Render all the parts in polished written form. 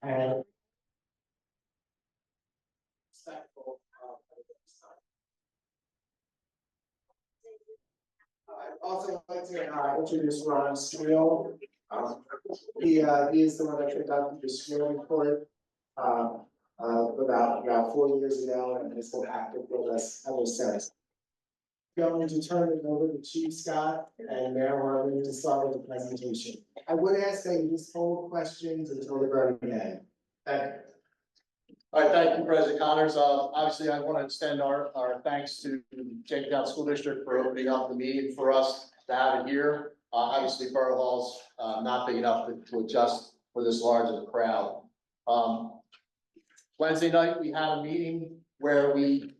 and respectful of this time. I'd also like to introduce Ron Steele. He is the one that conducted the Steele report about 4 years ago, and has been active with us ever since. Going to turn it over to Chief Scott and Mayor Marvin to start with the presentation. I would ask that you just hold questions until the very end. Thank you. All right, thank you, President Connors. Obviously, I want to extend our thanks to Jenkintown School District for opening up the meeting for us to have it here. Obviously, Borough Hall's not big enough to adjust for this large of a crowd. Wednesday night, we had a meeting where we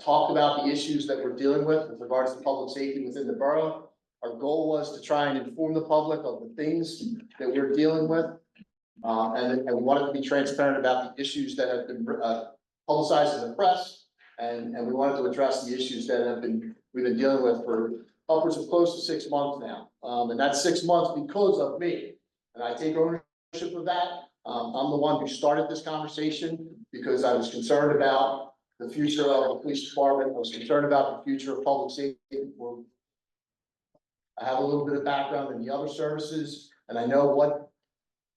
talked about the issues that we're dealing with regards to public safety within the borough. Our goal was to try and inform the public of the things that we're dealing with. And we wanted to be transparent about the issues that have been publicized in the press. And we wanted to address the issues that we've been dealing with for upwards of close to 6 months now. And that's 6 months because of me. And I take ownership of that. I'm the one who started this conversation because I was concerned about the future of the police department. I was concerned about the future of public safety. I have a little bit of background in the other services, and I know what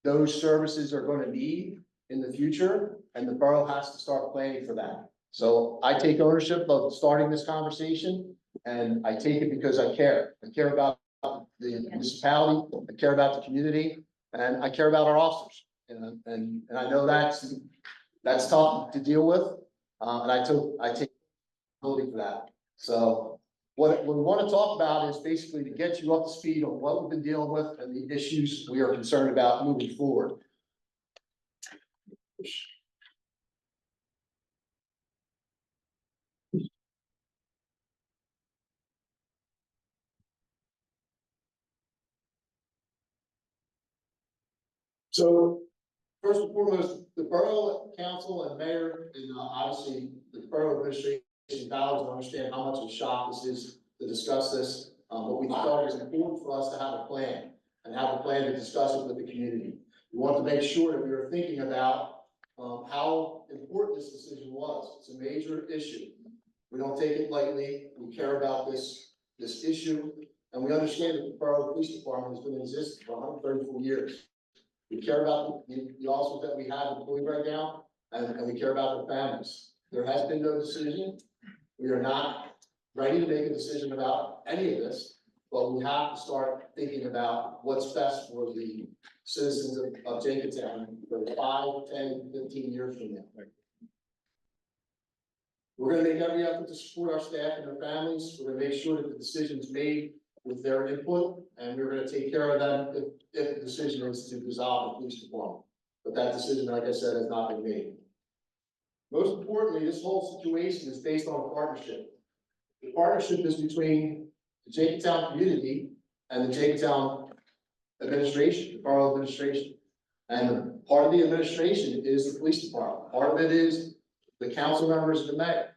those services are going to need in the future, and the borough has to start planning for that. So I take ownership of starting this conversation, and I take it because I care. I care about the municipality, I care about the community, and I care about our officers. And I know that's tough to deal with. And I take responsibility for that. So what we want to talk about is basically to get you up to speed on what we've been dealing with and the issues we are concerned about moving forward. So first and foremost, the Borough Council and Mayor and obviously the Borough Administration dollars to understand how much of a shock this is to discuss this. But we thought it was important for us to have a plan and have a plan to discuss it with the community. We want to make sure that we are thinking about how important this decision was. It's a major issue. We don't take it lightly. We care about this issue, and we understand that the Borough Police Department has been in existence for 134 years. We care about the officers that we have employed right now, and we care about their families. There has been no decision. We are not ready to make a decision about any of this, but we have to start thinking about what's best for the citizens of Jenkintown for 5, 10, 15 years from now. We're going to make every effort to support our staff and their families. We're going to make sure that the decision's made with their input, and we're going to take care of them if the decision is to dissolve the police department. But that decision, like I said, has not been made. Most importantly, this whole situation is based on a partnership. The partnership is between the Jenkintown community and the Jenkintown administration, the borough administration. And part of the administration is the police department. Part of it is the council members and the mayor.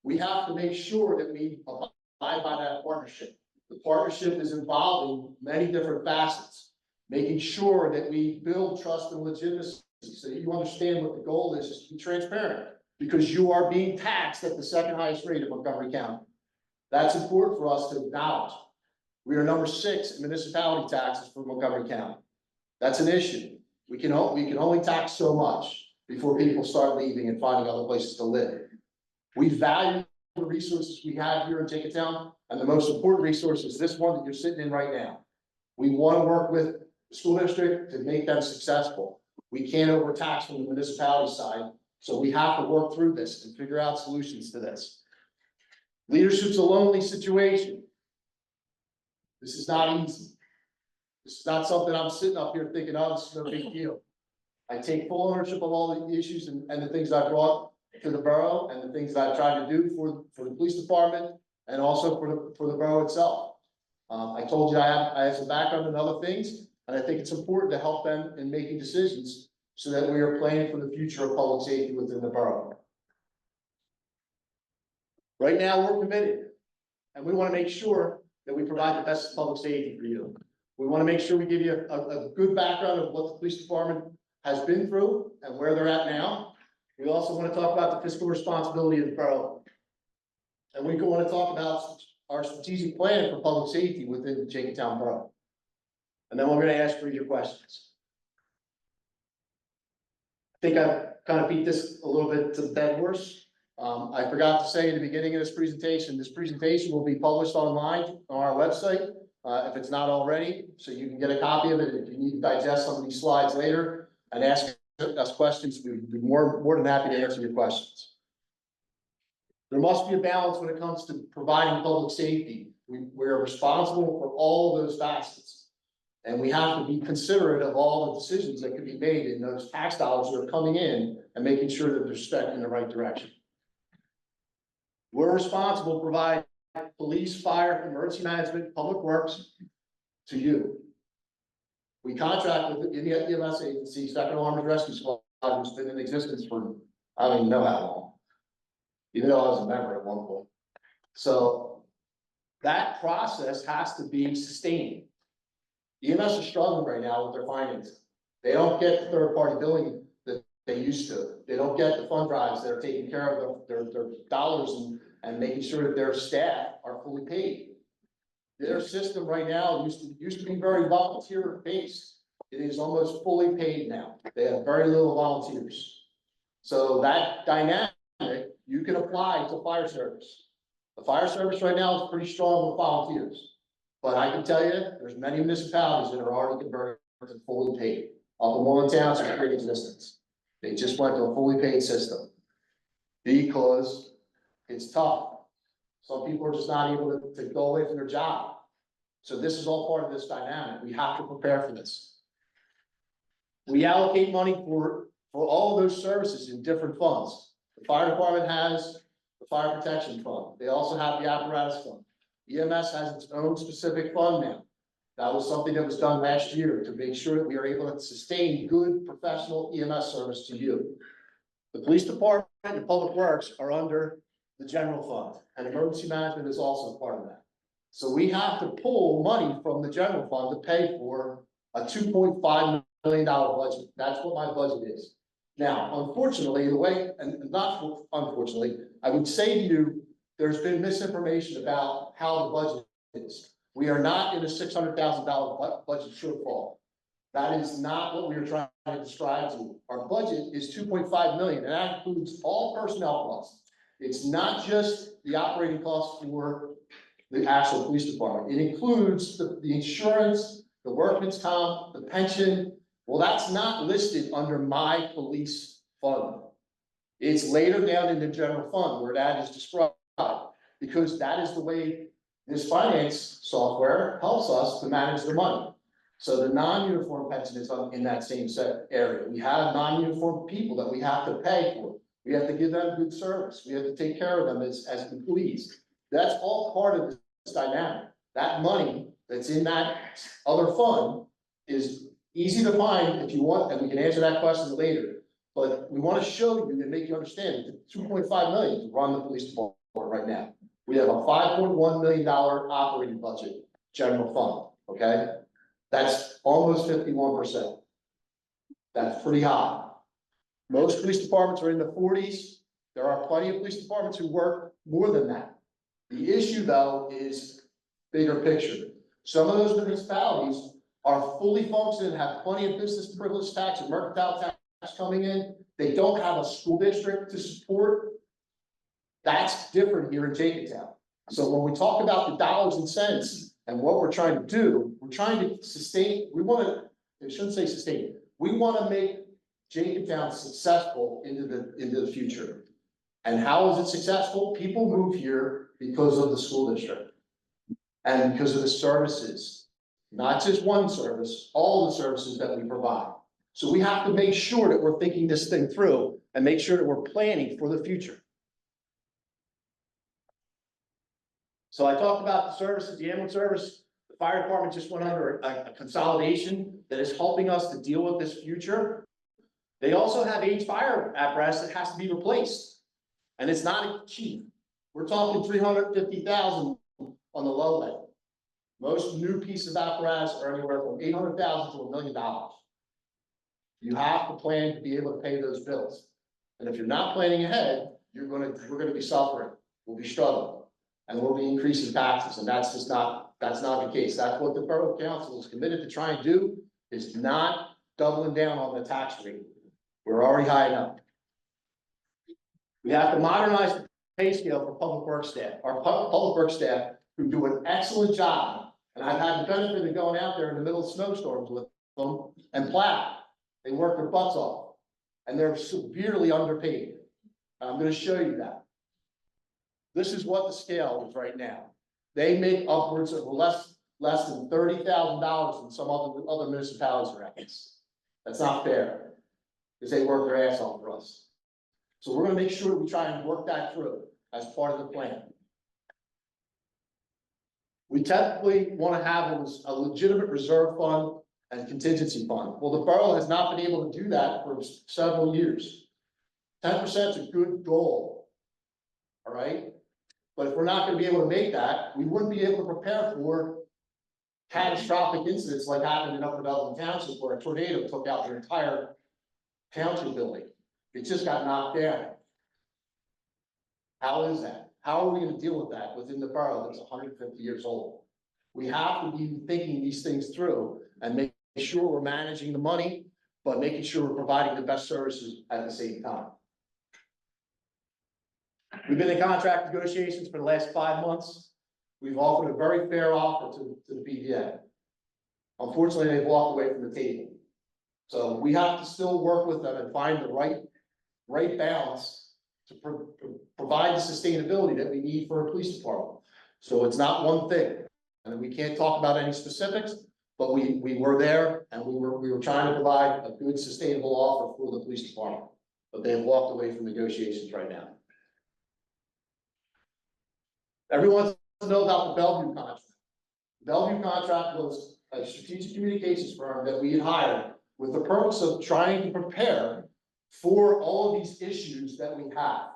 We have to make sure that we abide by that partnership. The partnership is involving many different facets, making sure that we build trust and legitimacy so that you understand what the goal is to be transparent, because you are being taxed at the second highest rate in Montgomery County. That's important for us to acknowledge. We are number 6 in municipality taxes for Montgomery County. That's an issue. We can only tax so much before people start leaving and finding other places to live. We value the resources we have here in Jenkintown, and the most important resource is this one that you're sitting in right now. We want to work with the school district to make them successful. We can't overtax from the municipality side, so we have to work through this and figure out solutions to this. Leadership's a lonely situation. This is not easy. This is not something I'm sitting up here thinking, oh, this is no big deal. I take full ownership of all the issues and the things I brought to the borough and the things that I tried to do for the police department and also for the borough itself. I told you I have some background in other things, and I think it's important to help them in making decisions so that we are planning for the future of public safety within the borough. Right now, we're committed, and we want to make sure that we provide the best public safety for you. We want to make sure we give you a good background of what the police department has been through and where they're at now. We also want to talk about the fiscal responsibility of the borough. And we want to talk about our strategic plan for public safety within the Jenkintown borough. And then we're going to ask for your questions. I think I've kind of beat this a little bit to the dead horse. I forgot to say in the beginning of this presentation will be published online on our website, if it's not already, so you can get a copy of it. If you need to digest some of these slides later and ask us questions, we'd be more than happy to answer your questions. There must be a balance when it comes to providing public safety. We're responsible for all of those facets. And we have to be considerate of all the decisions that can be made in those tax dollars that are coming in and making sure that they're spent in the right direction. We're responsible to provide police, fire, emergency management, public works to you. We contract with the EMS agency, Second Armored Rescue Squad, who's been in existence for, I don't even know how long, even though I was a member at one point. So that process has to be sustained. EMS is struggling right now with their finances. They don't get the third-party billing that they used to. They don't get the fund drives that are taking care of their dollars and making sure that their staff are fully paid. Their system right now used to be very volunteer-based. It is almost fully paid now. They have very little volunteers. So that dynamic you can apply to fire service. The fire service right now is pretty strong with volunteers. But I can tell you, there's many municipalities that are already converted to fully paid. Up in Walnut Township is in existence. They just went to a fully paid system because it's tough. Some people are just not able to go away from their job. So this is all part of this dynamic. We have to prepare for this. We allocate money for all of those services in different funds. The fire department has the fire protection fund. They also have the apparatus fund. EMS has its own specific fund now. That was something that was done last year to make sure that we are able to sustain good professional EMS service to you. The police department and public works are under the general fund, and emergency management is also part of that. So we have to pull money from the general fund to pay for a $2.5 million budget. That's what my budget is. Now, unfortunately, not unfortunately, I would say to you, there's been misinformation about how the budget is. We are not in a $600,000 budget shortfall. That is not what we are trying to describe to you. Our budget is $2.5 million, and that includes all personnel costs. It's not just the operating costs for the actual police department. It includes the insurance, the workman's comp, the pension. Well, that's not listed under my police fund. It's later down in the general fund where that is described, because that is the way this finance software helps us to manage the money. So the non-uniform pension is in that same set area. We have non-uniform people that we have to pay for. We have to give them good service. We have to take care of them as employees. That's all part of this dynamic. That money that's in that other fund is easy to find if you want, and we can answer that question later. But we want to show you and make you understand that $2.5 million to run the police department right now. We have a $5.1 million operating budget, general fund, okay? That's almost 51%. That's pretty high. Most police departments are in the 40s. There are plenty of police departments who work more than that. The issue, though, is bigger picture. Some of those municipalities are fully functioning, have plenty of business privilege tax and mercantile tax coming in. They don't have a school district to support. That's different here in Jenkintown. So when we talk about the dollars and cents and what we're trying to do, we're trying to sustain, I shouldn't say sustain, we want to make Jenkintown successful into the future. And how is it successful? People move here because of the school district and because of the services, not just one service, all the services that we provide. So we have to make sure that we're thinking this thing through and make sure that we're planning for the future. So I talked about the services, the ambulance service. The fire department just went under a consolidation that is helping us to deal with this future. They also have aged fire apparatus that has to be replaced. And it's not cheap. We're talking $350,000 on the low end. Most new pieces of apparatus are anywhere from $800,000 to $1 million. You have to plan to be able to pay those bills. And if you're not planning ahead, we're gonna be suffering, we'll be struggling, and we'll be increasing taxes, and that's not the case. That's what the Borough Council is committed to try and do, is not doubling down on the tax rate. We're already high enough. We have to modernize the pay scale for public works staff. Our public works staff, who do an excellent job, and I've had the benefit of going out there in the middle of snowstorms with them and plow. They work their butts off, and they're severely underpaid. I'm gonna show you that. This is what the scale is right now. They make upwards of less than $30,000 than some other municipalities are at. That's not fair, because they work their ass off for us. So we're gonna make sure we try and work that through as part of the plan. We typically want to have a legitimate reserve fund and contingency fund. Well, the borough has not been able to do that for several years. 10% is a good goal. All right? But if we're not going to be able to make that, we wouldn't be able to prepare for catastrophic incidents like happened in Upper Dublin Township, where a tornado took out their entire township building. It just got knocked down. How is that? How are we going to deal with that within the borough that's 150 years old? We have to be thinking these things through and making sure we're managing the money, but making sure we're providing the best services at the same time. We've been in contract negotiations for the last 5 months. We've offered a very fair offer to the PDA. Unfortunately, they've walked away from the table. So we have to still work with them and find the right balance to provide the sustainability that we need for a police department. So it's not one thing, and we can't talk about any specifics, but we were there and we were trying to provide a good sustainable offer for the police department, but they have walked away from negotiations right now. Everyone wants to know about the Bellevue contract. The Bellevue contract was a strategic communications firm that we had hired with the purpose of trying to prepare for all of these issues that we have.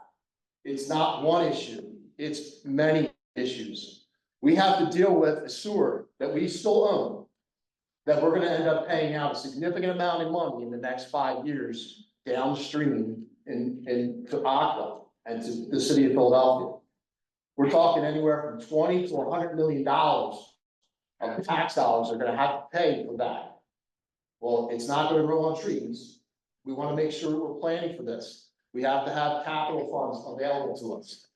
It's not one issue, it's many issues. We have to deal with a sewer that we still own, that we're gonna end up paying out a significant amount of money in the next 5 years downstream to Aqua and to the city of Philadelphia. We're talking anywhere from $20 to $100 million of tax dollars are gonna have to pay for that. Well, it's not gonna grow on trees. We wanna make sure we're planning for this. We have to have capital funds available to us.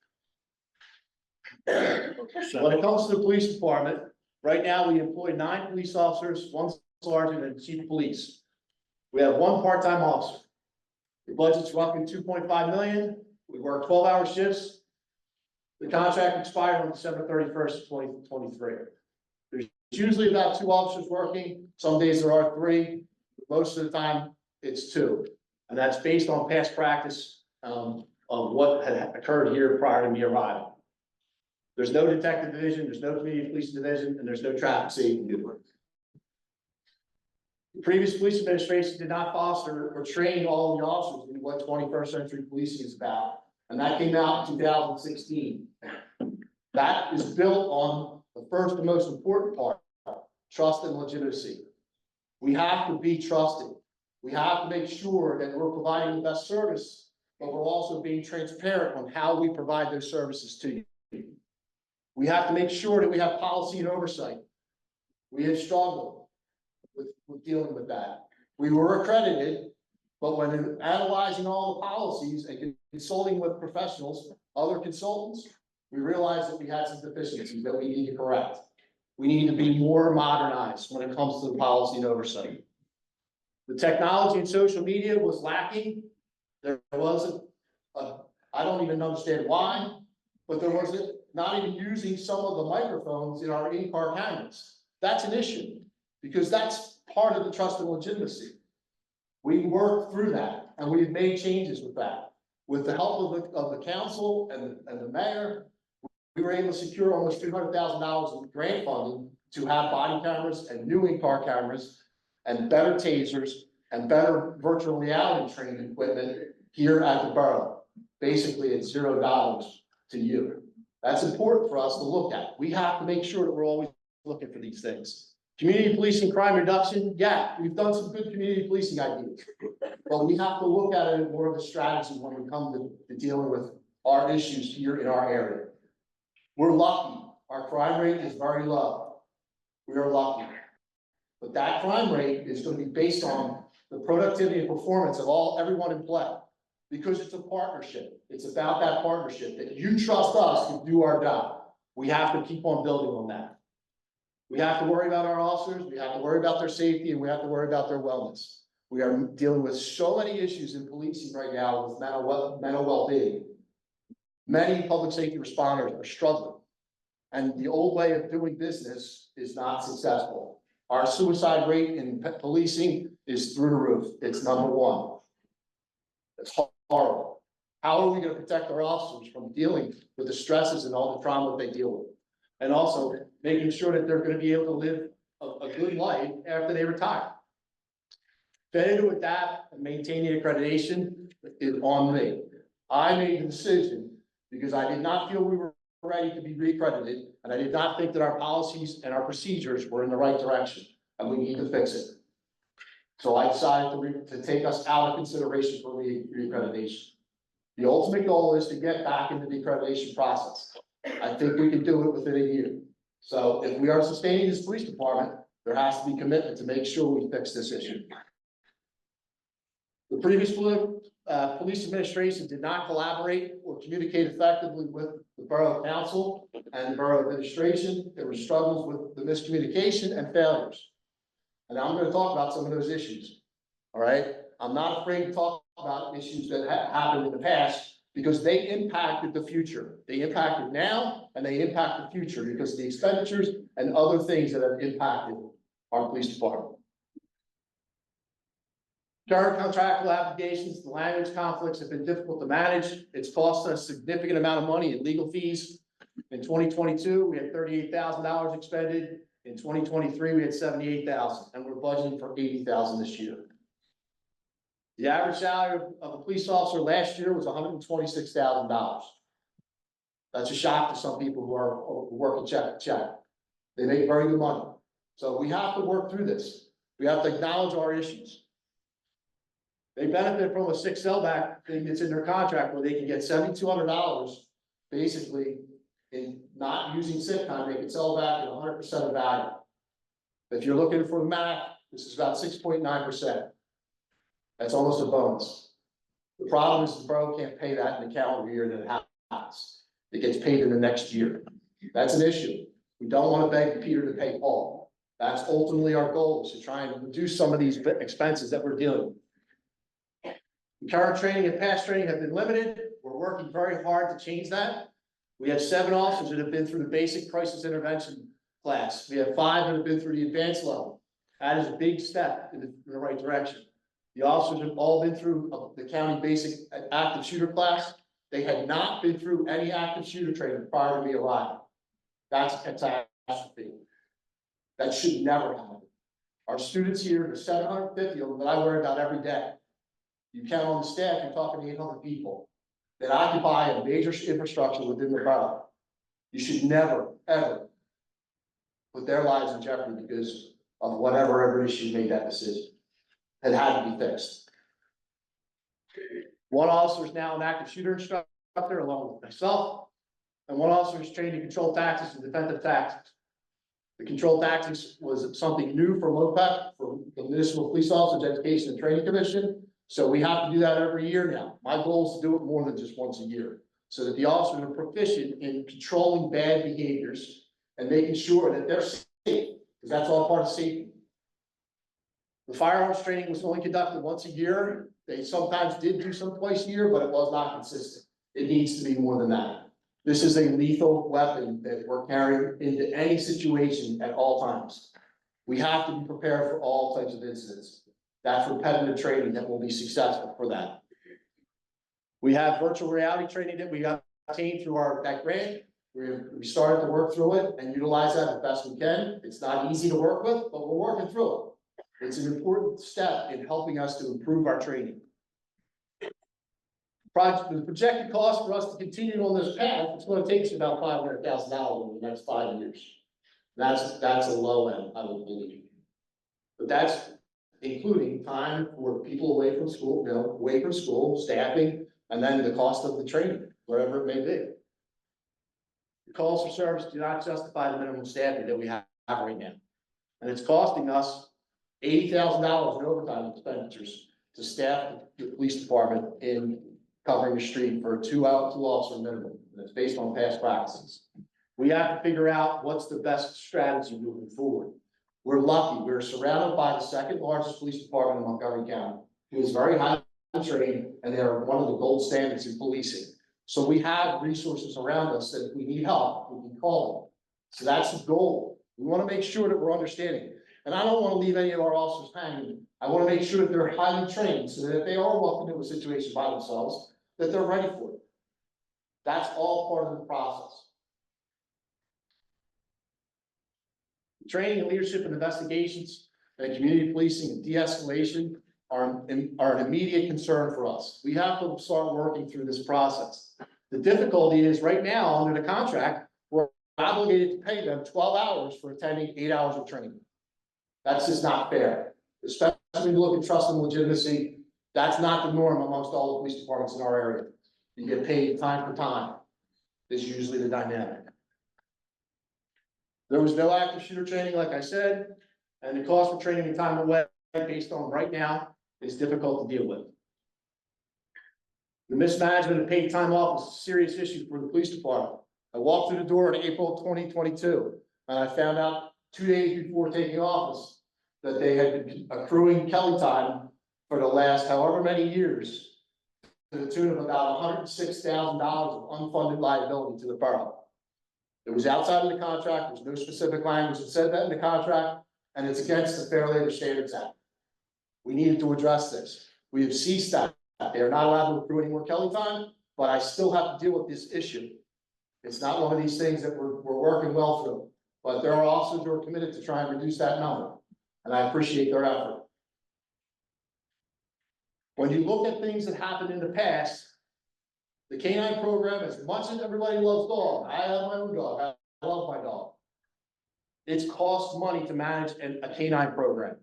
When it comes to the police department, right now we employ 9 police officers, 1 sergeant and chief of police. We have 1 part-time officer. The budget's roughly $2.5 million. We work 12-hour shifts. The contract expired on December 31st, 2023. There's usually about 2 officers working. Some days there are 3. Most of the time it's 2. And that's based on past practice of what had occurred here prior to me arriving. There's no detective division, there's no community police division, and there's no traffic safety division. The previous police administration did not foster or train all of the officers in what 21st century policing is about. And that came out in 2016. That is built on the first and most important part, trust and legitimacy. We have to be trusted. We have to make sure that we're providing the best service, but we're also being transparent on how we provide those services to you. We have to make sure that we have policy and oversight. We have struggled with dealing with that. We were accredited, but when analyzing all the policies and consulting with professionals, other consultants, we realized that we had some deficiencies that we need to correct. We need to be more modernized when it comes to the policy and oversight. The technology and social media was lacking. There wasn't, I don't even understand why, but there wasn't, not even using some of the microphones in our in-car cameras. That's an issue, because that's part of the trust and legitimacy. We worked through that, and we've made changes with that. With the help of the council and the mayor, we were able to secure almost $200,000 in grant funding to have body cameras and new in-car cameras and better tasers and better virtual reality training equipment here at the borough. Basically, it's $0 to you. That's important for us to look at. We have to make sure that we're always looking for these things. Community policing, crime reduction, yeah, we've done some good community policing ideas. But we have to look at it as more of a strategy when we come to dealing with our issues here in our area. We're lucky, our crime rate is very low. We are lucky. But that crime rate is gonna be based on the productivity and performance of everyone in play. Because it's a partnership, it's about that partnership, that you trust us to do our job. We have to keep on building on that. We have to worry about our officers, we have to worry about their safety, and we have to worry about their wellness. We are dealing with so many issues in policing right now with mental well-being. Many public safety responders are struggling. And the old way of doing business is not successful. Our suicide rate in policing is through the roof. It's number one. It's horrible. How are we going to protect our officers from dealing with the stresses and all the trauma they deal with? And also making sure that they're going to be able to live a good life after they retire. Failure to adapt and maintain the accreditation is on me. I made the decision because I did not feel we were ready to be reaccredited, and I did not think that our policies and our procedures were in the right direction, and we need to fix it. So I decided to take us out of consideration for reaccreditation. The ultimate goal is to get back into the accreditation process. I think we can do it within a year. So if we are sustaining this police department, there has to be commitment to make sure we fix this issue. The previous police administration did not collaborate or communicate effectively with the Borough Council and the Borough Administration. There were struggles with the miscommunication and failures. And I'm going to talk about some of those issues. All right. I'm not afraid to talk about issues that happened in the past because they impacted the future. They impacted now and they impact the future because of the expenditures and other things that have impacted our police department. Current contractual applications, the language conflicts have been difficult to manage. It's cost us a significant amount of money in legal fees. In 2022, we had $38,000 expended. In 2023, we had $78,000, and we're budgeting for $80,000 this year. The average salary of a police officer last year was $126,000. That's a shock to some people who are working check to check. They make very good money. So we have to work through this. We have to acknowledge our issues. They benefit from a 6 sellback thing that's in their contract where they can get $7,200 basically in not using sick time. They can sell back at 100% of value. If you're looking for the math, this is about 6.9%. That's almost a bonus. The problem is the borough can't pay that in the calendar year that it happens. It gets paid in the next year. That's an issue. We don't want to beg Peter to pay Paul. That's ultimately our goal, is to try and reduce some of these expenses that we're dealing with. Current training and past training have been limited. We're working very hard to change that. We have 7 officers that have been through the basic crisis intervention class. We have 5 that have been through the advanced level. That is a big step in the right direction. The officers have all been through the county basic active shooter class. They had not been through any active shooter training prior to me arriving. That's a catastrophe. That should never happen. Our students here, there's 750 of them that I worry about every day. You count on the staff, you're talking 800 people that occupy a major infrastructure within the borough. You should never, ever put their lives in jeopardy because of whatever issue made that decision. It had to be fixed. One officer is now an active shooter instructor along with myself, and one officer is trained to control tactics and defensive tactics. The control tactics was something new for MOPEC, for the Municipal Police Officers Education and Training Commission. So we have to do that every year now. My goal is to do it more than just once a year, so that the officers are proficient in controlling bad behaviors and making sure that they're safe, because that's all part of safety. The firearms training was only conducted once a year. They sometimes did do some twice a year, but it was not consistent. It needs to be more than that. This is a lethal weapon that we're carrying into any situation at all times. We have to be prepared for all types of incidents. That's repetitive training that will be successful for that. We have virtual reality training that we obtained through that grant. We started to work through it and utilize that as best we can. It's not easy to work with, but we're working through it. It's an important step in helping us to improve our training. The projected cost for us to continue on this path, it's going to take us about $500,000 in the next 5 years. That's a low end, I would believe. But that's including time for people away from school, away from school, staffing, and then the cost of the training, wherever it may be. The calls for service do not justify the minimum staffing that we have right now. And it's costing us $80,000 in overtime expenditures to staff the police department in covering the street for two officer minimum. And it's based on past practices. We have to figure out what's the best strategy moving forward. We're lucky, we're surrounded by the second largest police department in Montgomery County, who is very highly trained, and they are one of the gold standards in policing. So we have resources around us that if we need help, we can call them. So that's the goal. We want to make sure that we're understanding. And I don't want to leave any of our officers hanging. I want to make sure that they're highly trained, so that if they are walking into a situation by themselves, that they're ready for it. That's all part of the process. Training and leadership in investigations and community policing and de-escalation are an immediate concern for us. We have to start working through this process. The difficulty is right now, under the contract, we're obligated to pay them 12 hours for attending 8 hours of training. That's just not fair, especially when you look at trust and legitimacy. That's not the norm amongst all the police departments in our area. You get paid time for time, is usually the dynamic. There was no active shooter training, like I said, and the cost for training and time away based on right now is difficult to deal with. The mismanagement of paid time off is a serious issue for the police department. I walked through the door in April 2022, and I found out 2 days before taking office that they had been accruing Kelly time for the last however many years to the tune of about $106,000 of unfunded liability to the borough. It was outside of the contract. There's no specific language that said that in the contract, and it's against the Fair Labor Standards Act. We needed to address this. We have ceased that. They are not allowed to accrue any more Kelly time, but I still have to deal with this issue. It's not one of these things that we're working well through, but there are officers who are committed to try and reduce that number, and I appreciate their effort. When you look at things that happened in the past, the canine program, as much as everybody loves dogs, I have my own dog, I love my dog. It's cost money to manage a canine program.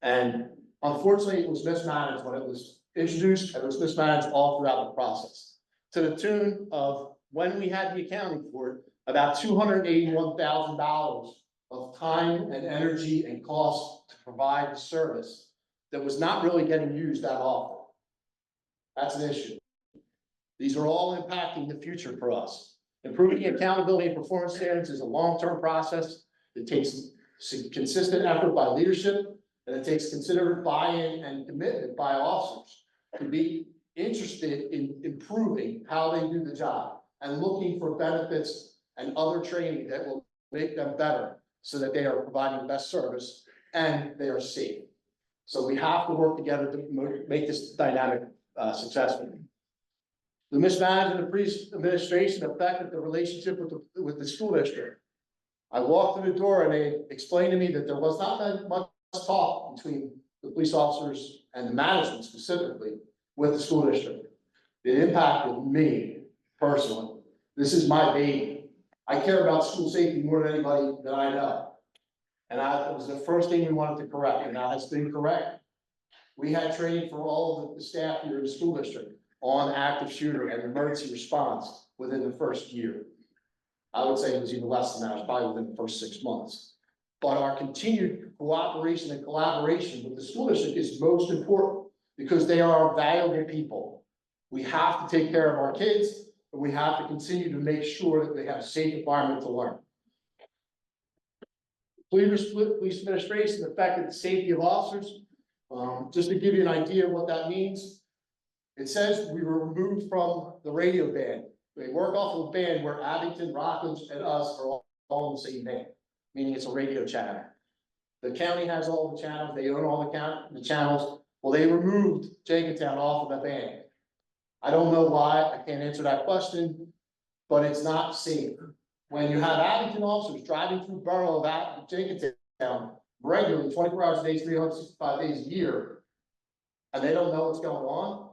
And unfortunately, it was mismanaged when it was introduced, and it was mismanaged all throughout the process. To the tune of, when we had the accounting for it, about $281,000 of time and energy and cost to provide the service that was not really getting used that often. That's an issue. These are all impacting the future for us. Improving accountability and performance standards is a long-term process. It takes consistent effort by leadership, and it takes considerate buy-in and commitment by officers to be interested in improving how they do the job and looking for benefits and other training that will make them better so that they are providing the best service and they are safe. So we have to work together to make this dynamic successful. The mismanagement of police administration affected the relationship with the school district. I walked through the door and they explained to me that there was not that much talk between the police officers and the management specifically with the school district. It impacted me personally. This is my baby. I care about school safety more than anybody that I know. And it was the first thing we wanted to correct, and that has been correct. We had training for all of the staff here in the school district on active shooter and emergency response within the first year. I would say it was even less than that, it was probably within the first 6 months. But our continued cooperation and collaboration with the school district is most important because they are valuable people. We have to take care of our kids, and we have to continue to make sure that they have a safe environment to learn. Police administration affected the safety of officers. Just to give you an idea of what that means, it says we were removed from the radio band. They work off of a band where Abington, Rockledge, and us are all in the same band, meaning it's a radio channel. The county has all the channels, they own all the channels. Well, they removed Jenkintown off of the band. I don't know why, I can't answer that question, but it's not safe. When you have Abington officers driving through borough of Jenkintown regularly, 24 hours a day, 365 days a year, and they don't know what's going on,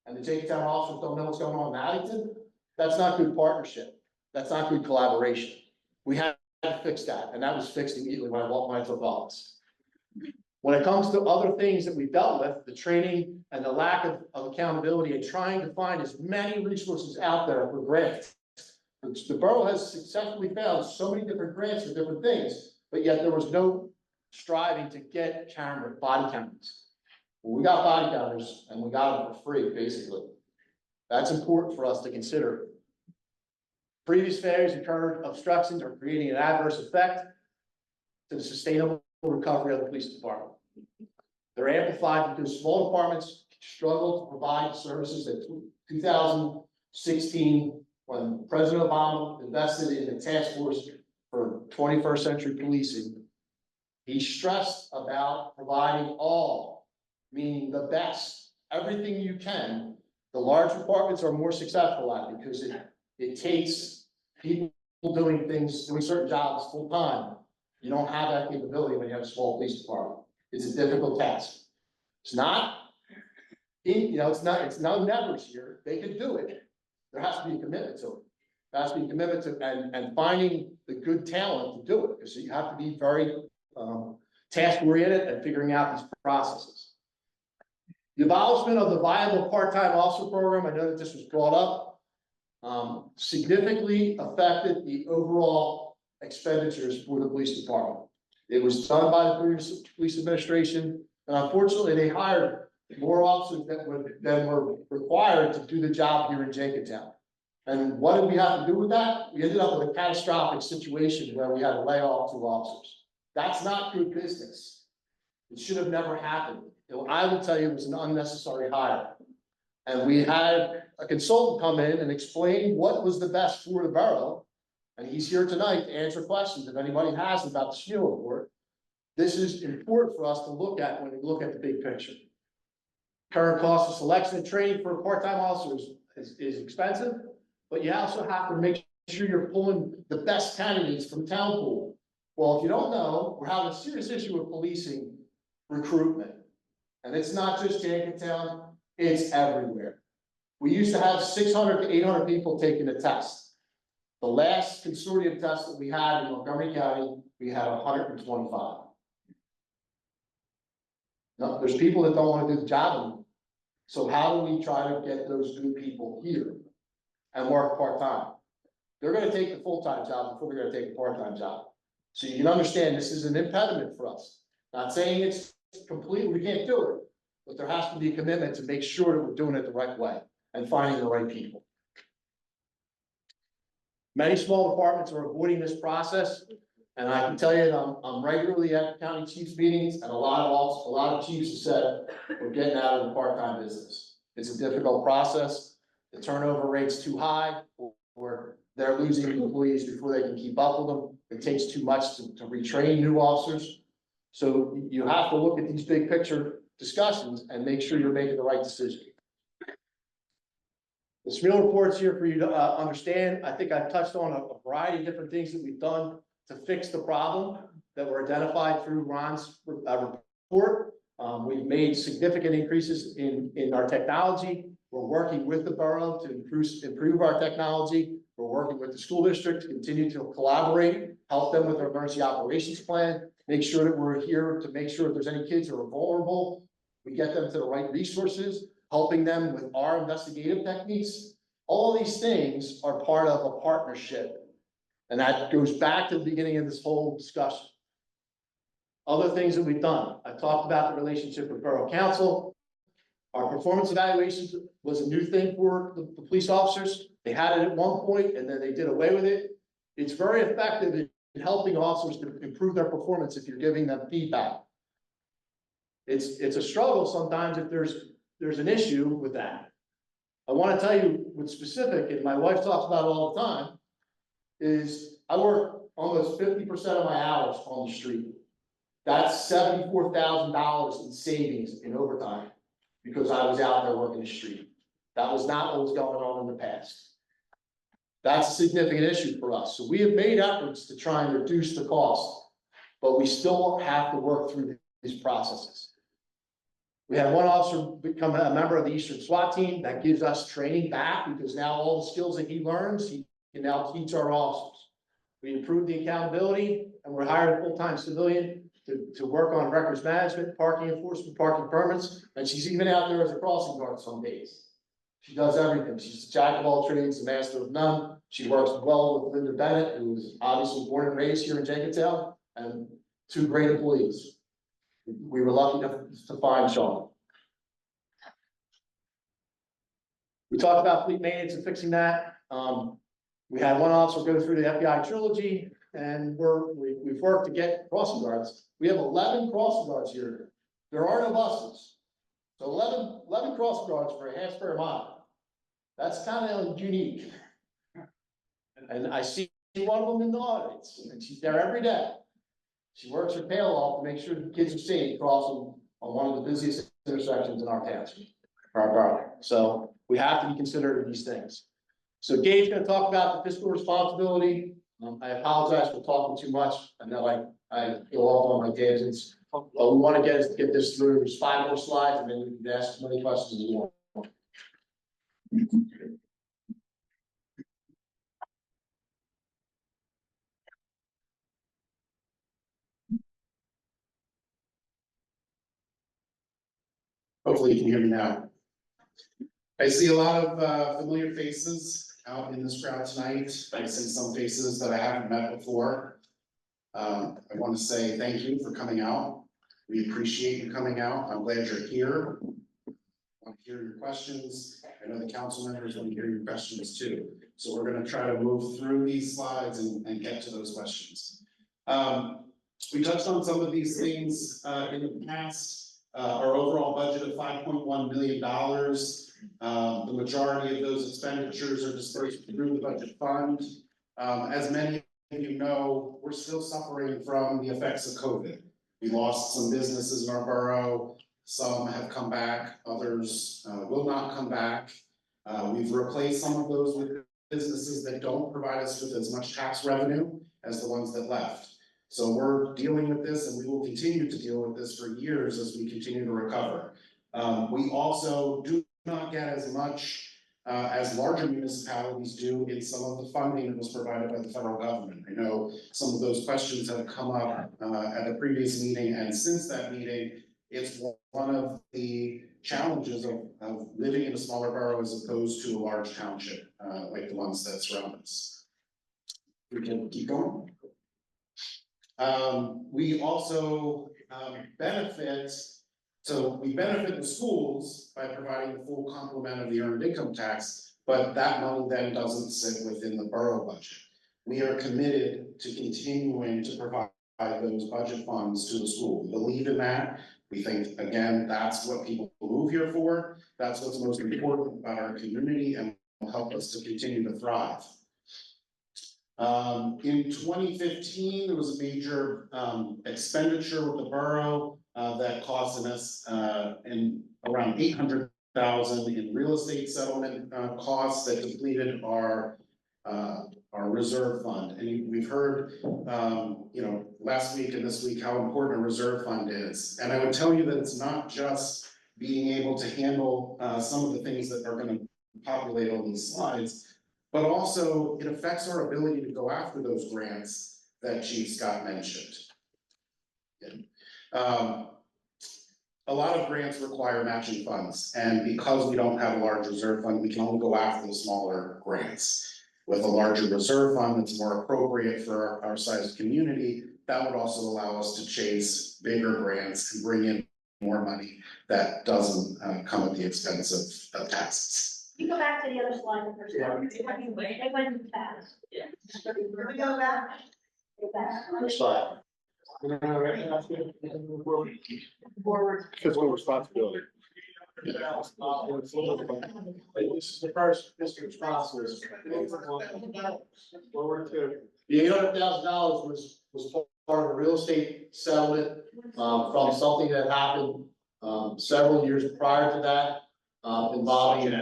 and the Jenkintown officers don't know what's going on in Abington, that's not good partnership. That's not good collaboration. We have to fix that, and that was fixed immediately when I took office. When it comes to other things that we've dealt with, the training and the lack of accountability and trying to find as many resources out there for grants. The borough has successfully found so many different grants for different things, but yet there was no striving to get body cameras. Well, we got body cameras and we got them for free, basically. That's important for us to consider. Previous failures and current obstructions are creating an adverse effect to the sustainable recovery of the police department. They're amplified because small departments struggle to provide services that 2016, when President Obama invested in the task force for 21st century policing, he stressed about providing all, meaning the best, everything you can. The large departments are more successful at it because it takes people doing certain jobs full time. You don't have that capability when you have a small police department. It's a difficult task. It's not, it's no nevers here. They can do it. There has to be a commitment to it. There has to be a commitment to and finding the good talent to do it, because you have to be very task oriented and figuring out these processes. The abolishment of the viable part-time officer program, I know that this was brought up, significantly affected the overall expenditures for the police department. It was done by the previous police administration, and unfortunately, they hired more officers than were required to do the job here in Jenkintown. And what did we have to do with that? We ended up with a catastrophic situation where we had to lay off 2 officers. That's not good business. It should have never happened. I will tell you, it was an unnecessary hire. And we had a consultant come in and explain what was the best for the borough. And he's here tonight to answer questions if anybody has about the SNU report. This is important for us to look at when we look at the big picture. Current cost of selection and training for part-time officers is expensive, but you also have to make sure you're pulling the best candidates from town pool. Well, if you don't know, we're having a serious issue with policing recruitment. And it's not just Jenkintown, it's everywhere. We used to have 600 to 800 people taking the test. The last consortium test that we had in Montgomery County, we had 125. No, there's people that don't want to do the job anymore. So how do we try to get those new people here and work part-time? They're going to take the full-time job before they're going to take the part-time job. So you can understand this is an impediment for us. Not saying it's completely, we can't do it, but there has to be a commitment to make sure that we're doing it the right way and finding the right people. Many small departments are avoiding this process, and I can tell you that I'm regularly at county chiefs meetings, and a lot of chiefs have said we're getting out of the part-time business. It's a difficult process. The turnover rate's too high, or they're losing employees before they can keep up with them. It takes too much to retrain new officers. So you have to look at these big picture discussions and make sure you're making the right decision. The SMEAL report's here for you to understand. I think I've touched on a variety of different things that we've done to fix the problem that were identified through Ron's report. We've made significant increases in our technology. We're working with the borough to improve our technology. We're working with the school district to continue to collaborate, help them with their emergency operations plan, make sure that we're here to make sure if there's any kids who are vulnerable, we get them to the right resources, helping them with our investigative techniques. All these things are part of a partnership. And that goes back to the beginning of this whole discussion. Other things that we've done. I talked about the relationship with Borough Council. Our performance evaluations was a new thing for the police officers. They had it at one point and then they did away with it. It's very effective in helping officers to improve their performance if you're giving them feedback. It's a struggle sometimes if there's an issue with that. I want to tell you what's specific, and my wife talks about it all the time, is I work almost 50% of my hours on the street. That's $74,000 in savings in overtime because I was out there working the street. That was not what was going on in the past. That's a significant issue for us. So we have made efforts to try and reduce the cost, but we still have to work through these processes. We had one officer become a member of the Eastern SWAT team. That gives us training back because now all the skills that he learns, he can now teach our officers. We improved the accountability, and we hired a full-time civilian to work on records management, parking enforcement, parking permits, and she's even out there as a crossing guard some days. She does everything. She's a jack of all trades, a master of none. She works well with Linda Bennett, who was obviously born and raised here in Jenkintown, and two great employees. We were lucky to find Sean. We talked about fleet maintenance and fixing that. We had one officer go through the FBI trilogy, and we've worked to get crossing guards. We have 11 crossing guards here. There are no buses. So 11 crossing guards for a half square mile. That's kind of unique. And I see one of them in the audience, and she's there every day. She works her tail off to make sure the kids are safe crossing on one of the busiest intersections in our town, our borough. So we have to be considerate of these things. So Gabe's going to talk about the fiscal responsibility. I apologize for talking too much. I know I go off on my tangents. But we want to get this through. There's 5 more slides, and then we can ask as many questions as you want. Hopefully you can hear me now. I see a lot of familiar faces out in this crowd tonight. I see some faces that I haven't met before. I want to say thank you for coming out. We appreciate you coming out. I'm glad you're here. I want to hear your questions. I know the council members want to hear your questions too. So we're going to try to move through these slides and get to those questions. We touched on some of these things in the past. Our overall budget of $5.1 million. The majority of those expenditures are dispersed through the budget fund. As many of you know, we're still suffering from the effects of COVID. We lost some businesses in our borough. Some have come back, others will not come back. We've replaced some of those with businesses that don't provide us with as much tax revenue as the ones that left. So we're dealing with this, and we will continue to deal with this for years as we continue to recover. We also do not get as much as larger municipalities do in some of the funding that was provided by the federal government. I know some of those questions have come up at the previous meeting, and since that meeting, it's one of the challenges of living in a smaller borough as opposed to a large township like the ones that surround us. We can keep going. We also benefit, so we benefit the schools by providing the full complement of the earned income tax, but that money then doesn't sit within the borough budget. We are committed to continuing to provide those budget funds to the school. We believe in that. We think, again, that's what people move here for. That's what's most important about our community and will help us to continue to thrive. In 2015, there was a major expenditure with the borough that costed us in around $800,000 in real estate settlement costs that depleted our reserve fund. And we've heard, last week and this week how important a reserve fund is. And I would tell you that it's not just being able to handle some of the things that are going to populate on these slides, but also it affects our ability to go after those grants that Chief Scott mentioned. A lot of grants require matching funds, and because we don't have a large reserve fund, we can only go after the smaller grants. With a larger reserve fund that's more appropriate for our size community, that would also allow us to chase bigger grants and bring in more money that doesn't come at the expense of taxes. You go back to the other slide, the first one. It went fast. Yeah. Can we go back? Go back. Next slide. Forward. Fiscal responsibility. This is the first fiscal responsibility. Forward to. The $800,000 was part of a real estate settlement from something that happened several years prior to that. Involving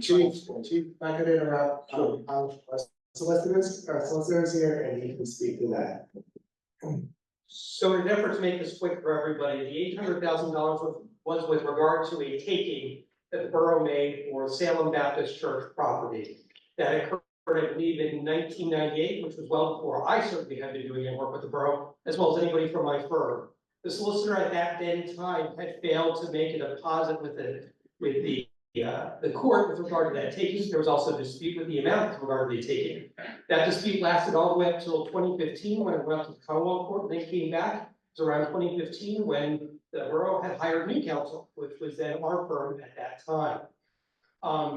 Chief, if I could interrupt, solicitors here, and he can speak to that. So in an effort to make this quick for everybody, the $800,000 was with regard to a taking that the borough made for Salem Baptist Church property that I believe in 1998, which was well before I certainly had been doing any work with the borough, as well as anybody from my firm. The solicitor at that then time had failed to make a deposit with the court with regard to that taking. There was also a dispute with the amount with regard to the taking. That dispute lasted all the way up until 2015, when it went up to the Commonwealth Court, and then came back. It was around 2015 when the borough had hired new counsel, which was then our firm at that time.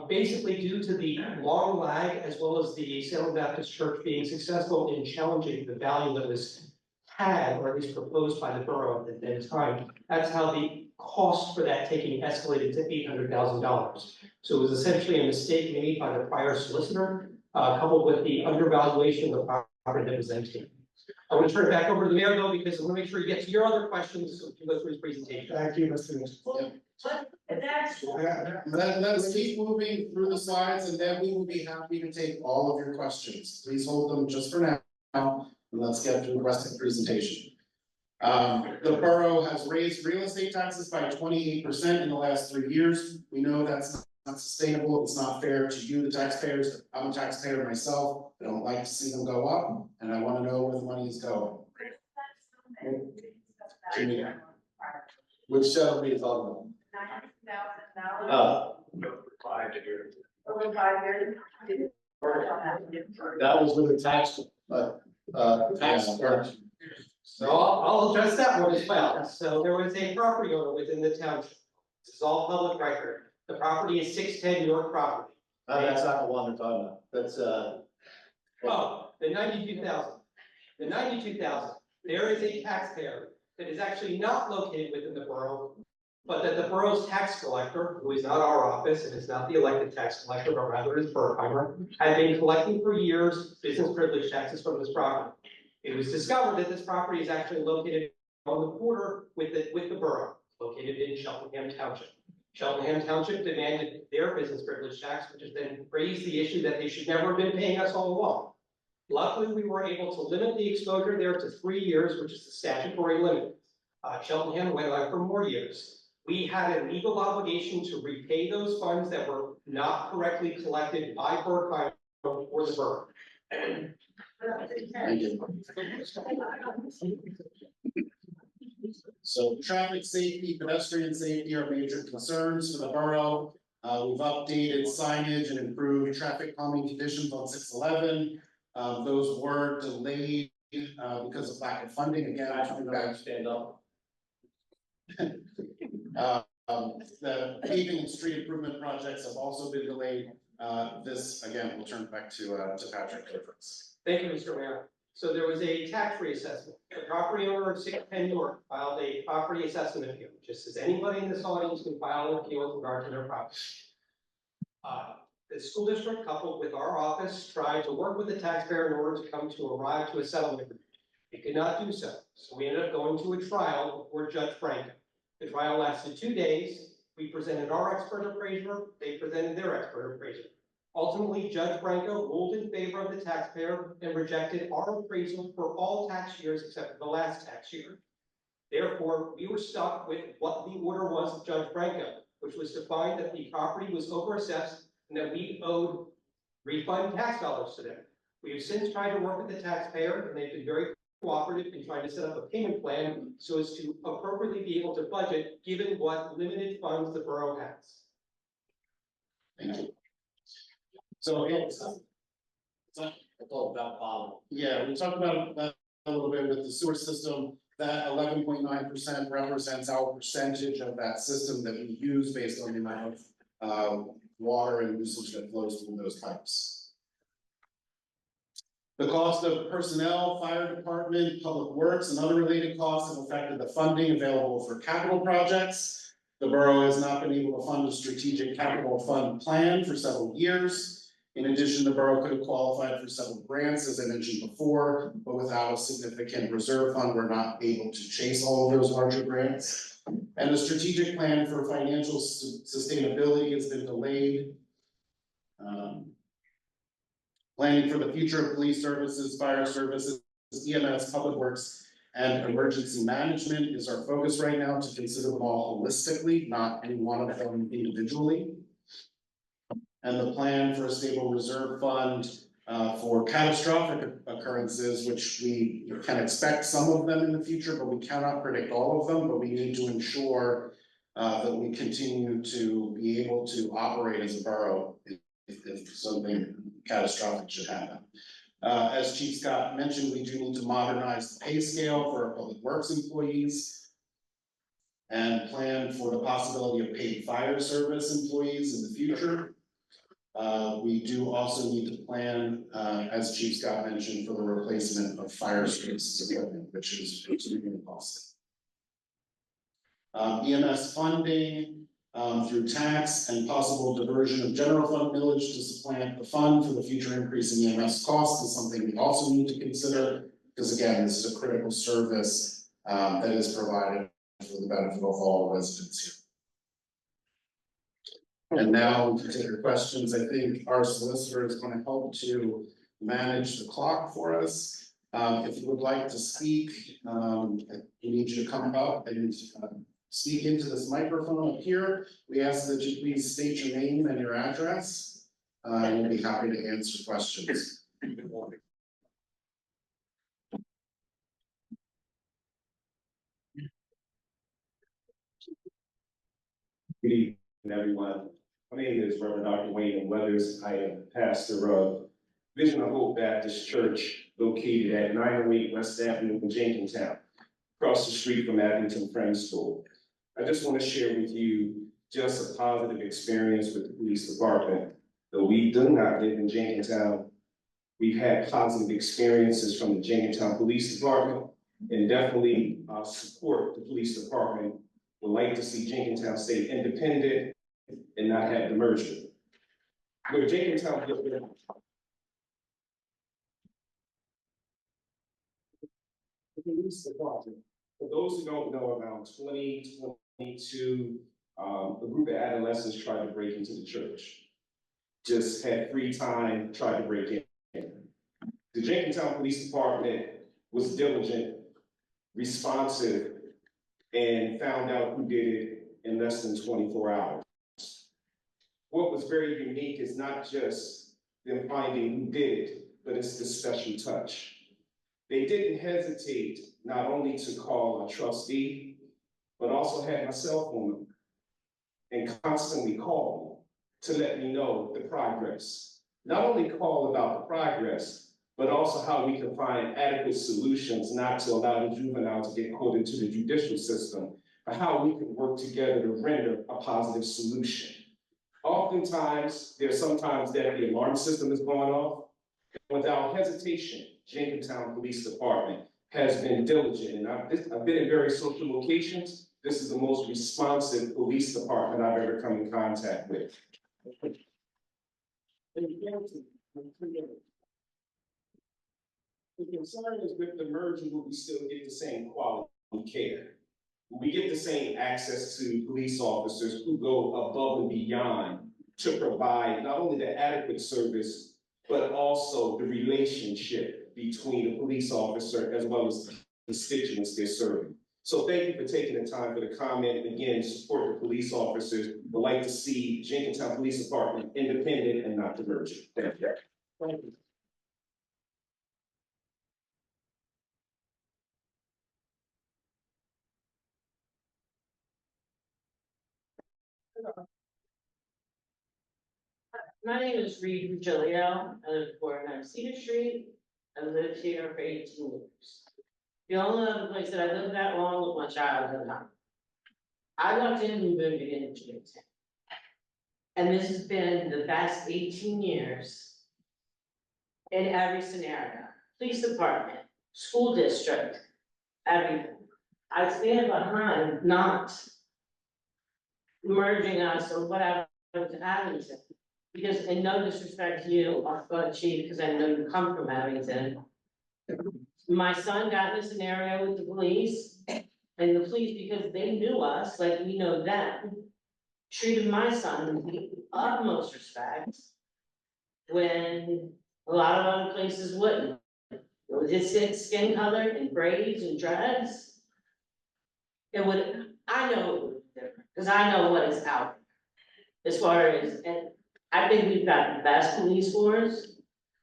Basically due to the long lag, as well as the Salem Baptist Church being successful in challenging the value that was had, or at least proposed by the borough at that time, that's how the cost for that taking escalated to $800,000. So it was essentially a mistake made by the prior solicitor, coupled with the undervaluation of the property that was then taken. I want to turn it back over to the mayor though, because I want to make sure you get to your other questions, so we can go through his presentation. Thank you, Mr. Mitchell. Let's keep moving through the slides, and then we will be happy to take all of your questions. Please hold them just for now, and let's get through the rest of the presentation. The borough has raised real estate taxes by 28% in the last 3 years. We know that's not sustainable. It's not fair to you, the taxpayers. I'm a taxpayer myself. I don't like to see them go up, and I want to know where the money is going. Which settlement are you talking about? Over 5 years. That was with a tax tax. So I'll address that one as well. So there was a property owner within the township. This is all public record. The property is 610 York property. That's not the one they're talking about. That's Oh, the 92,000. The 92,000, there is a taxpayer that is actually not located within the borough, but that the borough's tax collector, who is not our office and is not the elected tax collector, but rather is Berkheimer, had been collecting for years business privilege taxes from this property. It was discovered that this property is actually located on the border with the borough, located in Cheltenham Township. Cheltenham Township demanded their business privilege tax, which has then raised the issue that they should never have been paying us all along. Luckily, we were able to limit the exposure there to 3 years, which is the statutory limit. Cheltenham went on for more years. We had a legal obligation to repay those funds that were not correctly collected by Berkheimer or the borough. Thank you. So traffic safety, pedestrian safety are major concerns for the borough. We've updated signage and improved traffic calming conditions on 611. Those were delayed because of lack of funding. Again, coming back. stand up. The paving and street improvement projects have also been delayed. This, again, we'll turn it back to Patrick. Thank you, Mr. Mayor. So there was a tax reassessment. The property owner of 610 York filed a property assessment appeal, just as anybody in this audience can file an appeal with regard to their property. The school district, coupled with our office, tried to work with the taxpayer in order to come to arrive to a settlement agreement. They could not do so. So we ended up going to a trial before Judge Franco. The trial lasted 2 days. We presented our expert appraiser. They presented their expert appraiser. Ultimately, Judge Franco ruled in favor of the taxpayer and rejected our appraisal for all tax years except for the last tax year. Therefore, we were stuck with what the order was of Judge Franco, which was to find that the property was overassessed and that we owed refund tax dollars to them. We have since tried to work with the taxpayer, and they've been very cooperative in trying to set up a payment plan so as to appropriately be able to budget given what limited funds the borough has. Thank you. So it's all about volume. yeah, we talked about that a little bit with the sewer system. That 11.9% represents our percentage of that system that we use based on the amount of water and usage that flows through those pipes. The cost of personnel, fire department, public works, and other related costs have affected the funding available for capital projects. The borough has not been able to fund a strategic capital fund plan for several years. In addition, the borough could have qualified for several grants, as I mentioned before, but without a significant reserve fund, we're not able to chase all of those larger grants. And the strategic plan for financial sustainability has been delayed. Planning for the future of police services, fire services, EMS, public works, and emergency management is our focus right now, to consider them all holistically, not any one of them individually. And the plan for a stable reserve fund For catastrophic occurrences, which we can expect some of them in the future, but we cannot predict all of them, but we need to ensure that we continue to be able to operate as a borough if something catastrophic should happen. As Chief Scott mentioned, we do need to modernize the pay scale for our public works employees and plan for the possibility of paid fire service employees in the future. We do also need to plan, as Chief Scott mentioned, for the replacement of fire services equipment, which is extremely costly. EMS funding, through tax and possible diversion of general fund millage to supplant the fund for the future increase in EMS costs is something we also need to consider, because again, this is a critical service, that is provided for the benefit of all residents here. And now to take your questions, I think our solicitor is going to help to manage the clock for us. If you would like to speak, we need you to come up and speak into this microphone up here. We ask that you please state your name and your address, and we'll be happy to answer questions. Good evening, everyone. My name is Reverend Dr. Wayne Weathers. I am pastor of Vision of Hope Baptist Church located at 908 West Avenue in Jenkintown, across the street from Abington Friends School. I just want to share with you just a positive experience with the police department. Though we do not live in Jenkintown, we've had positive experiences from the Jenkintown Police Department, and definitely support the police department. Would like to see Jenkintown stay independent and not have the merger. With Jenkintown, the police department, for those who don't know, around 2022, a group of adolescents tried to break into the church. Just had free time, tried to break in. The Jenkintown Police Department was diligent, responsive, and found out who did it in less than 24 hours. What was very unique is not just them finding who did it, but it's the special touch. They didn't hesitate not only to call a trustee, but also had my cell phone number and constantly call me to let me know the progress. Not only call about the progress, but also how we can find adequate solutions not to allow the juvenile to get caught into the judicial system, but how we can work together to render a positive solution. Oftentimes, there's sometimes that the alarm system is going off. Without hesitation, Jenkintown Police Department has been diligent, and I've been in various social locations. This is the most responsive police department I've ever come in contact with. The concern is with the merger, will we still get the same quality care? Will we get the same access to police officers who go above and beyond to provide not only the adequate service, but also the relationship between the police officer as well as the constituents they're serving? So thank you for taking the time for the comment. And again, support the police officers. Would like to see Jenkintown Police Department independent and not divergent. Thank you. Thank you. My name is Reed Virgilio. I live at 409 Cedar Street. I lived here for 18 years. The only other place that I lived that long was my childhood home. I left in and moved into Jenkintown. And this has been the best 18 years in every scenario. Police department, school district, everything. I stand behind not merging us or whatever to Abington. Because in no disrespect to you, Chief, because I know you come from Abington. My son got in a scenario with the police, and the police, because they knew us, like we know them, treated my son with the utmost respect when a lot of other places wouldn't. With his skin color and braids and dreads, it would, I know it would be different, because I know what is out there. As far as, and I think we've got the best police force.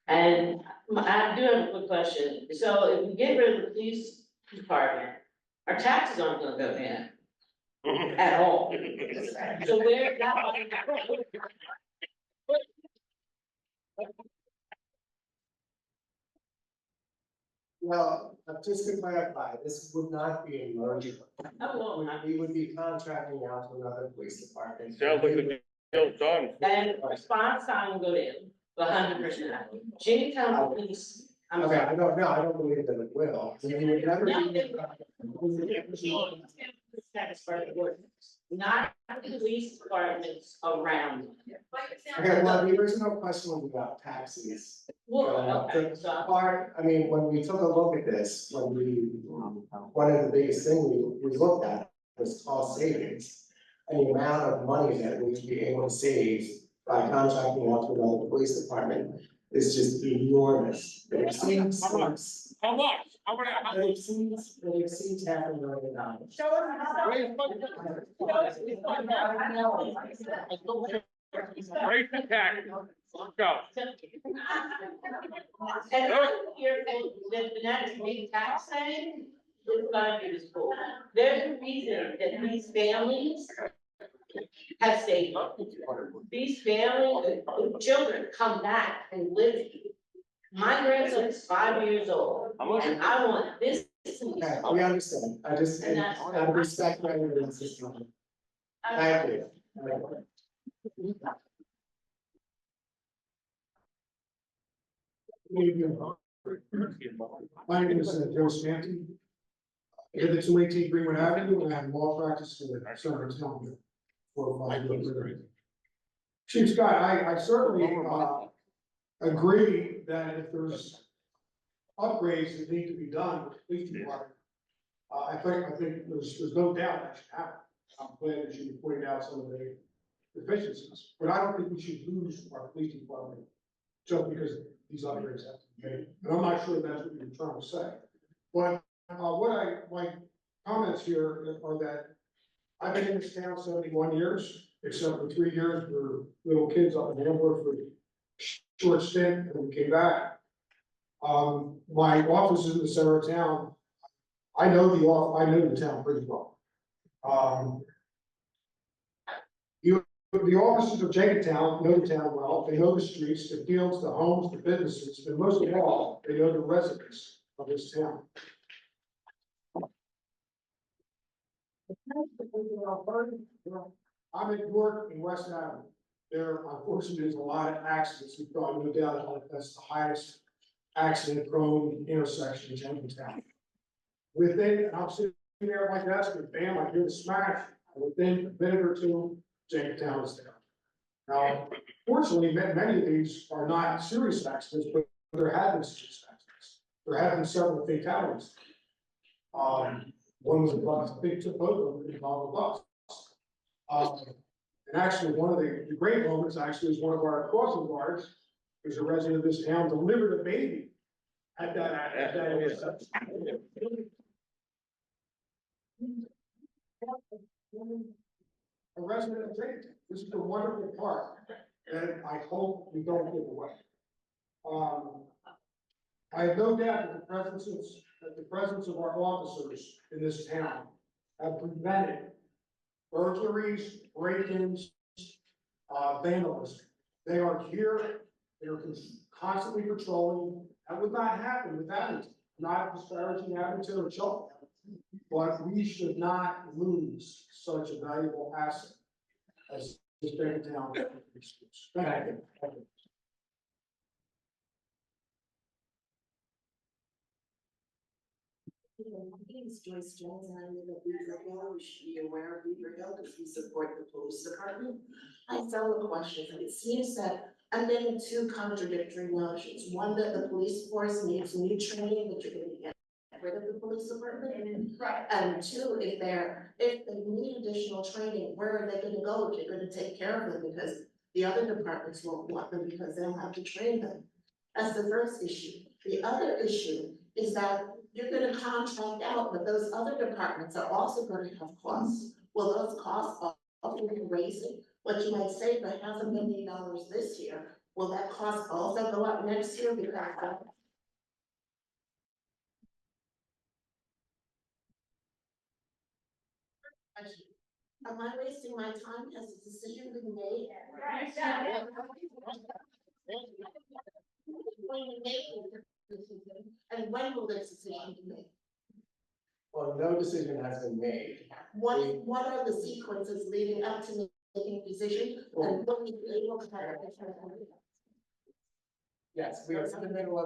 And I do have a quick question. So if we get rid of the police department, our taxes aren't gonna go down at all. So where that money? Well, just to clarify, this would not be a merger. Oh, well, We would be contracting out to another police department. Sounds like a deal done. and response time will go down, 100%. Jenkintown police, I'm Okay, sorry. I don't know, I don't believe that it will. I mean, it never No, be- Not the police departments around. Okay, well, the original question was about taxis. Well, okay, so Part, I mean, when we took a look at this, one of the biggest things we looked at was cost savings. And the amount of money that we'd be able to save by contracting out to another police department is just enormous. It exceeds, How much? How much? it exceeds $500,000. Raise the tax. Go. And I'm here that the next big tax thing is gonna be the school. There's a reason that these families have stayed. These families, children come back and live here. My grandson is 5 years old, and I want this. Okay, we understand. I just, And that's- out of respect for everyone's system. Thank you. My name is Joe Stanton. I live at 218 Greenwood Avenue, and I have law practice in the center of town here. 4 or 5 years. Chief Scott, I certainly, agree that if there's upgrades that need to be done, with the police department, I think there's no doubt that should happen. I'm glad that you pointed out some of the deficiencies, but I don't think we should lose our police department just because these upgrades have to be made. And I'm not sure that's what you're trying to say. But, my comments here are that I've been in this town 71 years, except for 3 years for little kids up in Hamburg for a short stint, and we came back. My office is in the center of town. I know the town pretty well. The officers of Jenkintown know the town well. They know the streets, the fields, the homes, the businesses, and most of all, they know the residents of this town. I'm in York and West Avenue. There, unfortunately, there's a lot of accidents. We've got no doubt that's the highest accident prone intersection in Jenkintown. Within, and I'm sitting there at my desk and bam, I hear the smash. Within a minute or two, Jenkintown is down. Now, fortunately, many of these are not serious accidents, but there have been serious accidents. There have been several fatalities. One was a bus, a big tip over involved a bus. And actually, one of the great moments actually is one of our crossing guards, who's a resident of this town, delivered a baby at that intersection. A resident of Jenkintown. This is a wonderful park, and I hope we don't give away. I have no doubt that the presence of our officers in this town have prevented burglaries, break-ins, vandalism. They are here, they are constantly patrolling. That would not happen with Abington, not disparaging Abington or Cheltenham. But we should not lose such a valuable asset as this Jenkintown. Thank you. My name is Joyce Jones, and I live at Beaver Hill. You should be aware of Beaver Hill because we support the police department. I have several questions, and it seems that I'm getting two contradictory notions. One, that the police force needs new training, that you're gonna get rid of the police department. And two, if they need additional training, where are they gonna go if you're gonna take care of them? Because the other departments won't want them because they'll have to train them. That's the first issue. The other issue is that you're gonna contract out, but those other departments are also gonna have costs. Well, those costs are often raising. What you might save for $500,000 this year, will that cost also go up next year because of? Am I wasting my time? Has a decision been made? And when will this decision be made? Well, no decision has been made. What are the sequences leading up to making a decision? And what we able to have? Yes, we are in the middle of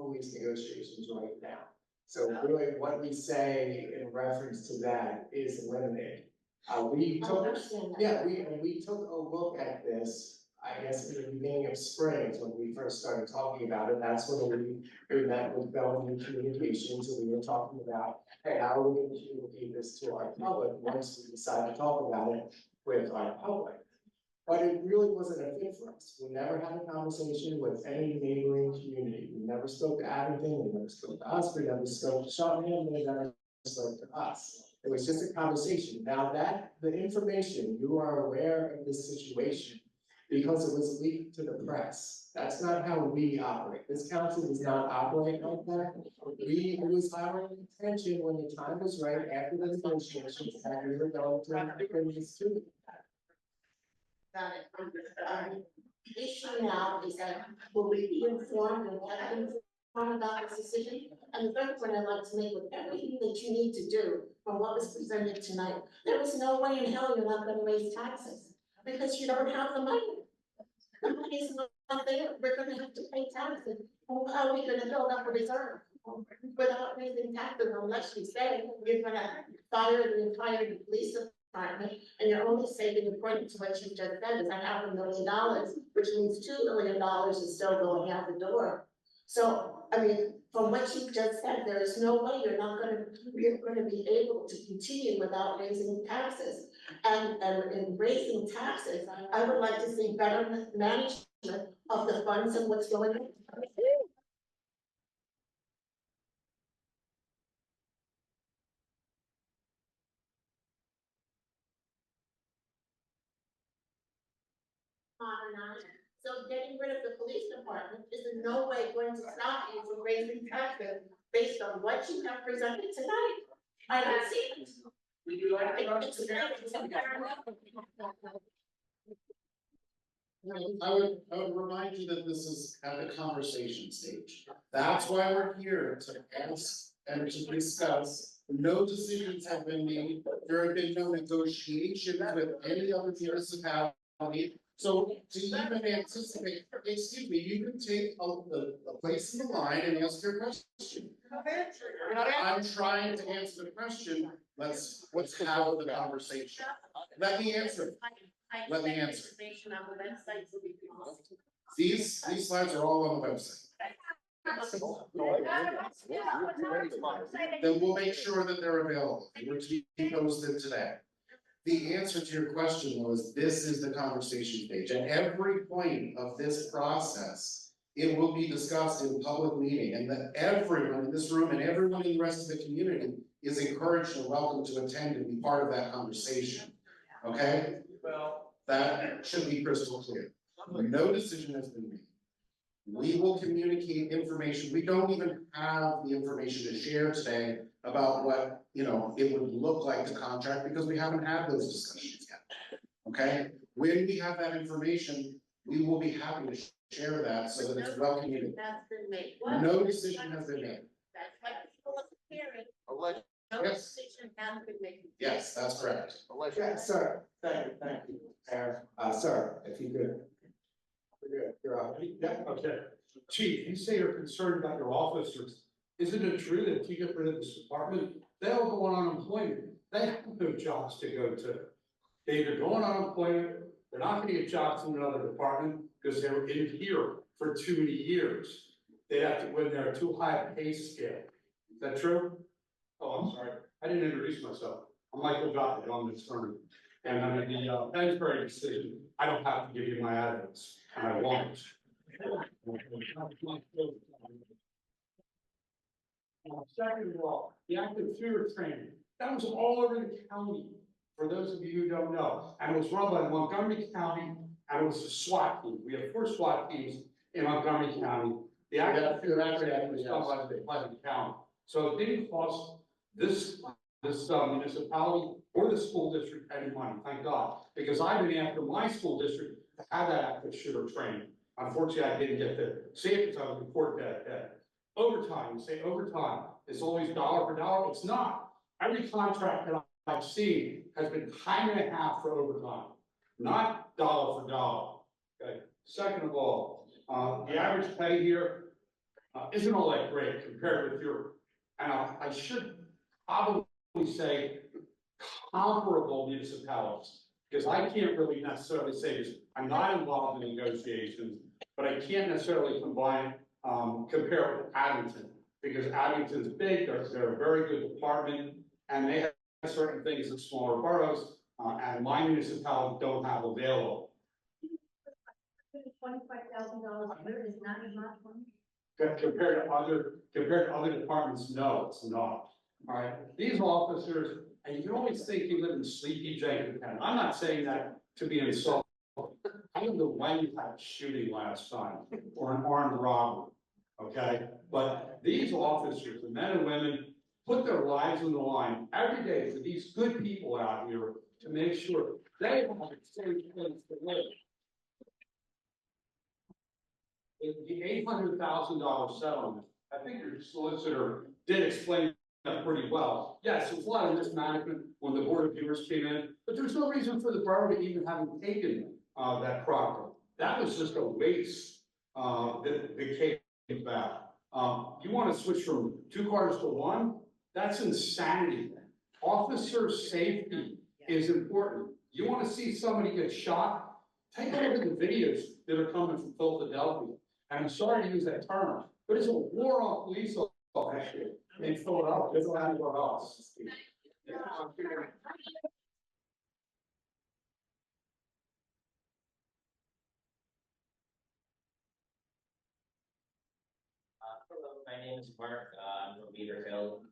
police negotiations right now. So really, what we say in reference to that is limited. We I took, understand that. yeah, we took a look at this, I guess, in the beginning of spring, is when we first started talking about it. That's when we met with Bellevue Communications, and we were talking about, hey, how are we going to communicate this to our public once we decide to talk about it with our public? But it really wasn't a fit for us. We never had a conversation with any neighboring community. We never spoke to Abington, we never spoke to us, we never spoke to Shottingham, they never spoke to us. It was just a conversation. Now that, the information, you are aware of this situation because it was leaked to the press. That's not how we operate. This council does not operate like that. It was our intention when the time was right after the negotiations, that we were going to bring this to you. Got it. The issue now is that will we be informed and have informed about this decision? And the third point I'd like to make with everything that you need to do from what was presented tonight, there is no way in hell you're not gonna raise taxes because you don't have the money. The money's not there, we're gonna have to pay taxes. How are we gonna build up a reserve without raising taxes unless you say you're gonna fire the entire police department, and you're only saving, according to what you just said, is $500,000, which means $2 million is still going out the door. So, I mean, from what you just said, there is no way you're gonna be able to continue without raising taxes. And in raising taxes, I would like to see better management of the funds and what's going on. Modernized. So getting rid of the police department is in no way going to stop you from raising taxes based on what you have presented tonight. I don't see it. I would remind you that this is at the conversation stage. That's why we're here, to ask and to discuss. No decisions have been made. There have been no negotiations with any other municipality. So to even anticipate, excuse me, you can take a place in the line and ask your question. I'm trying to answer the question. Let's have the conversation. Let me answer. Let me answer. These slides are all on the website. Then we'll make sure that they're available. They were to be posted today. The answer to your question was, this is the conversation stage. At every point of this process, it will be discussed in public meeting, and that everyone in this room and everyone in the rest of the community is encouraged and welcome to attend and be part of that conversation. Okay? Well, that should be crystal clear. No decision has been made. We will communicate information. We don't even have the information to share today about what, it would look like to contract, because we haven't had those discussions yet. Okay? When we have that information, we will be happy to share that so that it's well communicated. That's been made. No decision has been made. That's what people are hearing. No Yes. decision has been made. Yes, that's correct. Yeah, sir, thank you, Mayor. Sir, if you could. You're up. Yeah, okay. Chief, you say you're concerned about your officers. Isn't it true that if you get rid of this department, they'll go on unemployment? They have no jobs to go to. They either go on unemployment, they're not gonna get jobs in another department because they were in here for too many years. They have to win their too high a pay scale. Is that true? Oh, I'm sorry. I didn't introduce myself. I'm Michael Gottlieb, I'm the attorney. And under the Pennsbury decision, I don't have to give you my evidence, and I won't. Second of all, the active shooter training, that was all over the county, for those of you who don't know, and it was run by the Montgomery County and it was a SWAT team. We have 4 SWAT teams in Montgomery County. The actual accident was done by the Pleasant County. So it didn't cost this municipality or the school district any money, thank God. Because I've been after my school district to have that active shooter training. Unfortunately, I didn't get the safety on the report that day. Overtime, you say overtime, it's always dollar for dollar. It's not. Every contract that I've seen has been time and a half for overtime, not dollar for dollar. Okay. Second of all, the average pay here isn't all that great compared with your, and I should probably say comparable municipalities, because I can't really necessarily say this. I'm not involved in negotiations, but I can't necessarily compare it with Abington, because Abington's big, they're a very good department, and they have certain things that smaller boroughs and my municipality don't have available. $25,000 a year is not enough money. Compared to other departments, no, it's not. All right, these officers, and you can always think you live in sleepy Jenkintown. I'm not saying that to be insulting. I don't know when you had a shooting last time or an armed robbery. Okay, but these officers, the men and women, put their lives on the line every day for these good people out here to make sure they have a safe place to live. The $800,000 settlement, I think your solicitor did explain that pretty well. Yes, it's a lot of mismanagement when the board of viewers came in, but there's no reason for the borough to even have taken that property. That was just a waste that came back. You want to switch from 2 cars to 1? That's insanity. Officer safety is important. You want to see somebody get shot? Take a look at the videos that are coming from Philadelphia. And I'm sorry to use that term, but it's a war on police officers in Philadelphia. It's not anywhere else. Hello, my name is Mark. I'm from Beaverfield.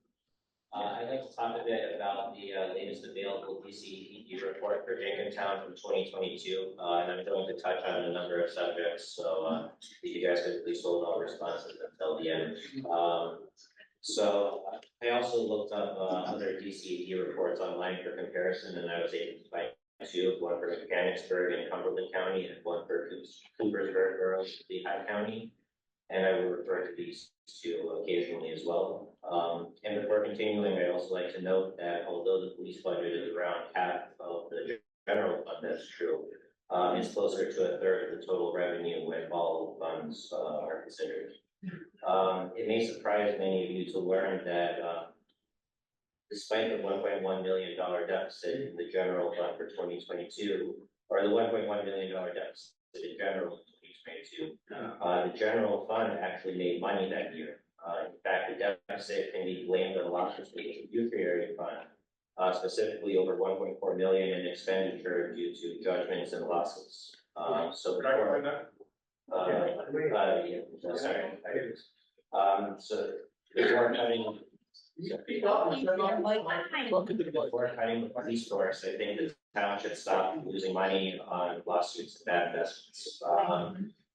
I'd like to talk a bit about the latest available DCED report for Jenkintown from 2022. And I'm going to touch on a number of subjects, so you guys could please hold all responses until the end. So I also looked up other DCED reports online for comparison, and I was able to find 2, one for Mechanicsburg and Cumberland County, and one for Coopersburg Borough, Lehigh County. And I will refer to these 2 occasionally as well. And before continuing, I'd also like to note that although the police budget is around half of the general fund, that's true. It's closer to 1/3 of the total revenue when all funds are considered. It may surprise many of you to learn that despite the $1.1 million deficit in the general fund for 2022, or the $1.1 million deficit in general in 2022, the general fund actually made money that year. In fact, the deficit can be blamed on losses to the youth area fund, specifically over $1.4 million in expenditure due to judgments and losses. So before, so before cutting. Before cutting the police force, I think the town should stop losing money on lawsuits and bad investments.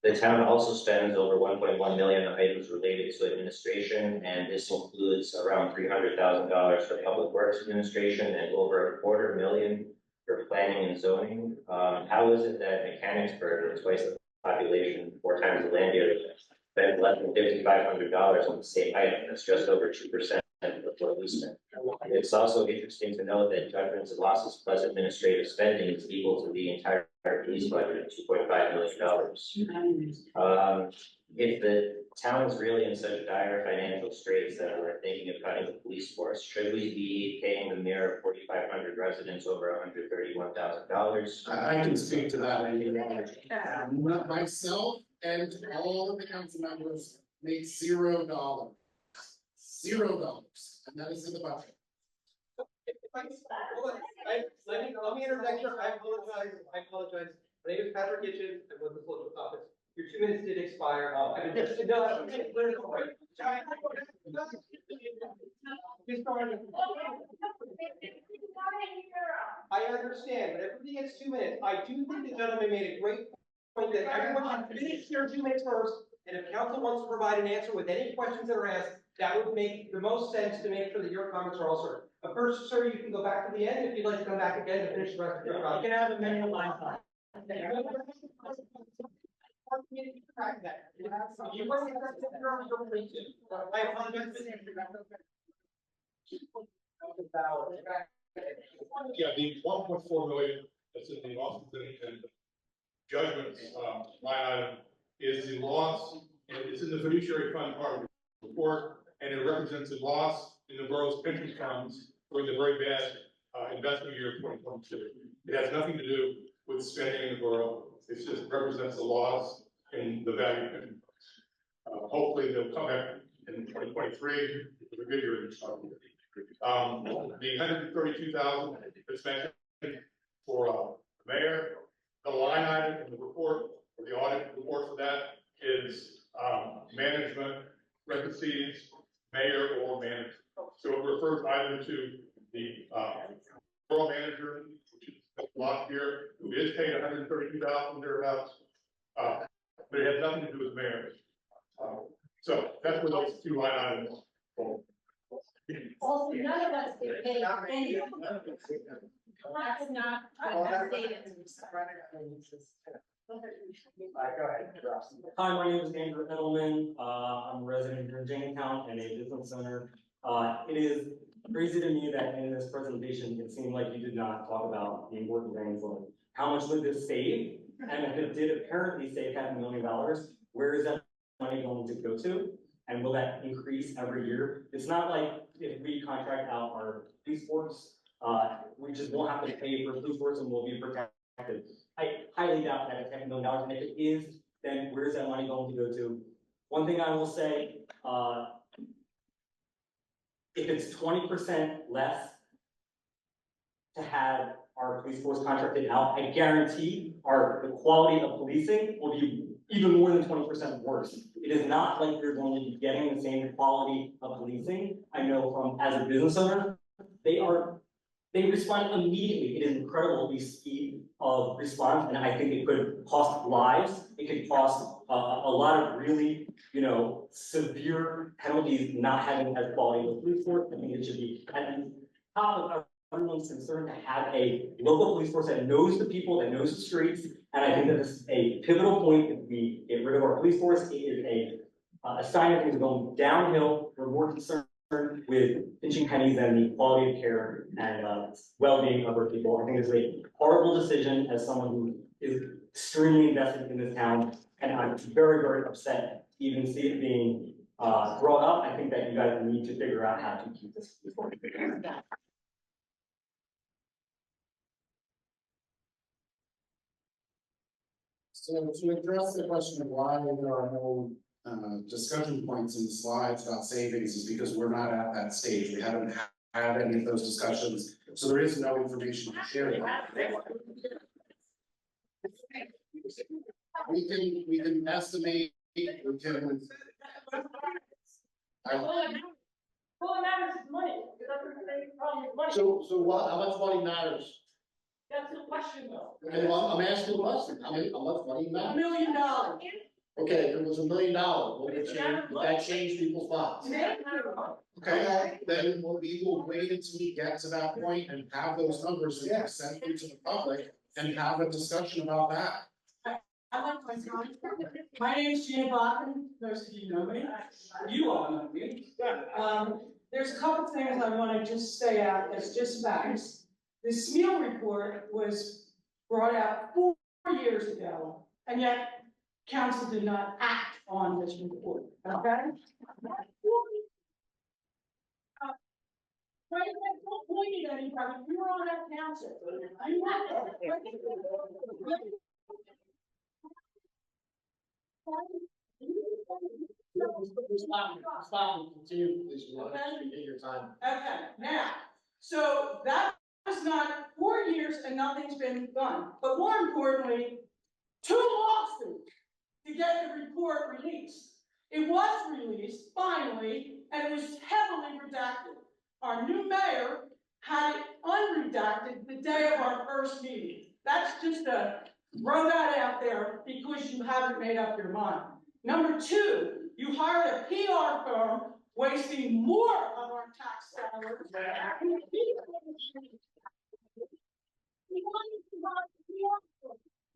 The town also spends over $1.1 million on items related to administration, and this includes around $300,000 for public works administration and over $250,000 for planning and zoning. How is it that Mechanicsburg, with twice the population, 4 times the land area, spends less than $5,500 on the same item? That's just over 2% of what we spend. It's also interesting to note that judgments and losses plus administrative spending is equal to the entire police budget of $2.5 million. If the town is really in such dire financial straits that we're thinking of cutting the police force, should we be paying the mayor of 4,500 residents over $131,000? I can speak to that. Myself and all of the council members make $0. $0, and that is in the budget. Let me interject here. I apologize. My name is Patrick Kitchen. I'm with the political office. Your 2 minutes did expire. No, I understand, but everything takes 2 minutes. I do think the gentleman made a great point that everyone should finish their 2 minutes first. And if council wants to provide an answer with any questions that are asked, that would make the most sense to make sure that your comments are all heard. But first, sir, you can go back to the end if you'd like to come back again to finish the rest of your comment. You can have a minute of my time. You were- I apologize. Yeah, the 1.4 million that's in the Washington and judgments, line item is the loss, and it's in the fiduciary fund part of the report, and it represents the loss in the borough's pension funds during the very bad, investment year of 2022. It has nothing to do with spending in the borough, it just represents the loss in the value of pension funds. Hopefully they'll come back in 2023 with a good year. The 132,000 that's mentioned for the mayor, the line item in the report, or the audit report for that is management, record fees, mayor or manager. So it refers either to the borough manager, which is last year, who is paid 132,000 thereabouts, but it has nothing to do with mayor. So that's where those two line items fall. Also, none of us get paid any. That's not, that's stated. Hi, my name is Andrew Edelman. I'm a resident here in Jenkintown and a business owner. It is crazy to me that in this presentation, it seemed like you did not talk about the important things like how much would this save? And if it did apparently save $500,000, where is that money going to go to? And will that increase every year? It's not like if we contract out our police force, we just won't have to pay for police force and we'll be protected. I highly doubt that it's $10 million, and if it is, then where's that money going to go to? One thing I will say, if it's 20% less to have our police force contracted out, I guarantee the quality of policing will be even more than 20% worse. It is not like you're going to be getting the same quality of policing. I know from, as a business owner, they respond immediately. It is incredible the speed of response, and I think it could cost lives. It could cost a lot of really, severe penalties not having as quality of police force. I think it should be at the top of everyone's concern to have a local police force that knows the people, that knows the streets, and I think that this is a pivotal point. If we get rid of our police force, it is a sign that things are going downhill. We're more concerned with pinching pennies than the quality of care and well-being of our people. I think it's a horrible decision as someone who is extremely invested in this town, and I'm very, very upset to even see it being brought up. I think that you guys need to figure out how to keep this. So to address the question of why there are no discussion points in the slides about savings is because we're not at that stage. We haven't had any of those discussions, so there is no information to share. We can estimate, we can. Well, it matters is money, because that's the big problem with money. So what, how much money matters? That's the question though. And I'm asking a question, how much money $1 matters? million. Okay, if it was $1 million, would that change people's thoughts? Okay, then we will wait until we get to that point and have those numbers and present them to the public and have a discussion about that. My name is Gina Bachman, most of you know me, you all know me. There's a couple things I want to just say out as just facts. The Smeal report was brought out 4 years ago, and yet council did not act on this report, okay? Don't point at anybody, you were on that council. Stop, continue, please, you want to take your time. Okay, now, so that was not 4 years and nothing's been done, but more importantly, 2 lawsuits to get the report released. It was released finally, and it was heavily redacted. Our new mayor had it unredacted the day of our first meeting. That's just a, throw that out there because you haven't made up your mind. Number two, you hired a PR firm wasting more of our tax dollars.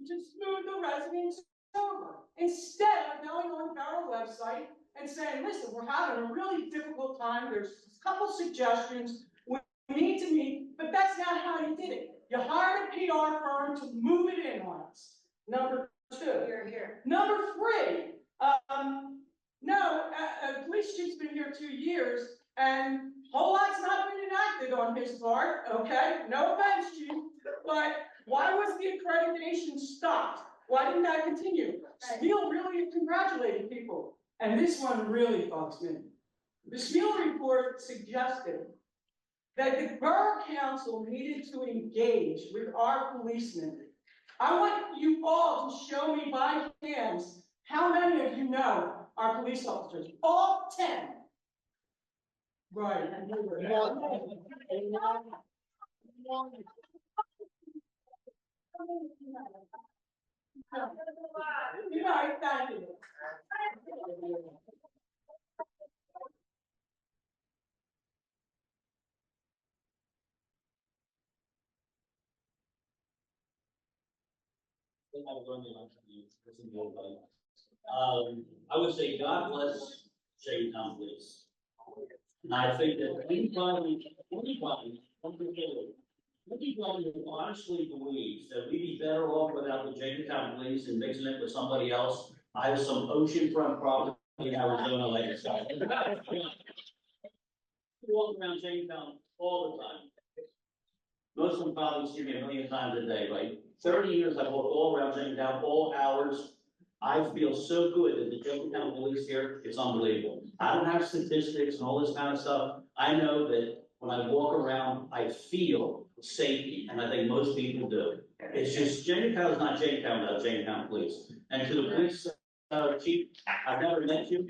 To smooth the residents over, instead of going on our website and saying, listen, we're having a really difficult time, there's a couple suggestions, we need to meet, but that's not how you did it. You hired a PR firm to move it in on us. Number two. Here. Number three, police chief's been here 2 years, and a whole lot's not been enacted on his part, okay? No offense, chief, but why was the accreditation stopped? Why didn't that continue? Spiel really congratulated people, and this one really bugs me. The Spiel report suggested that the borough council needed to engage with our policemen. I want you all to show me by hands how many of you know our police officers. All 10. Right. Good night, thank you. I would say God bless Jenkintown Police. And I think that anybody who honestly believes that we'd be better off without the Jenkintown Police and mixing it with somebody else. I have some oceanfront property in Arizona, like I said. Walk around Jenkintown all the time. Most of them probably see me a million times a day, right? 30 years I've walked all around Jenkintown, all hours. I feel so good that the Jenkintown police here, it's unbelievable. I don't have statistics and all this kind of stuff. I know that when I walk around, I feel safety, and I think most people do. It's just Jenkintown is not Jenkintown without Jenkintown police. And to the police chief, I've never met you.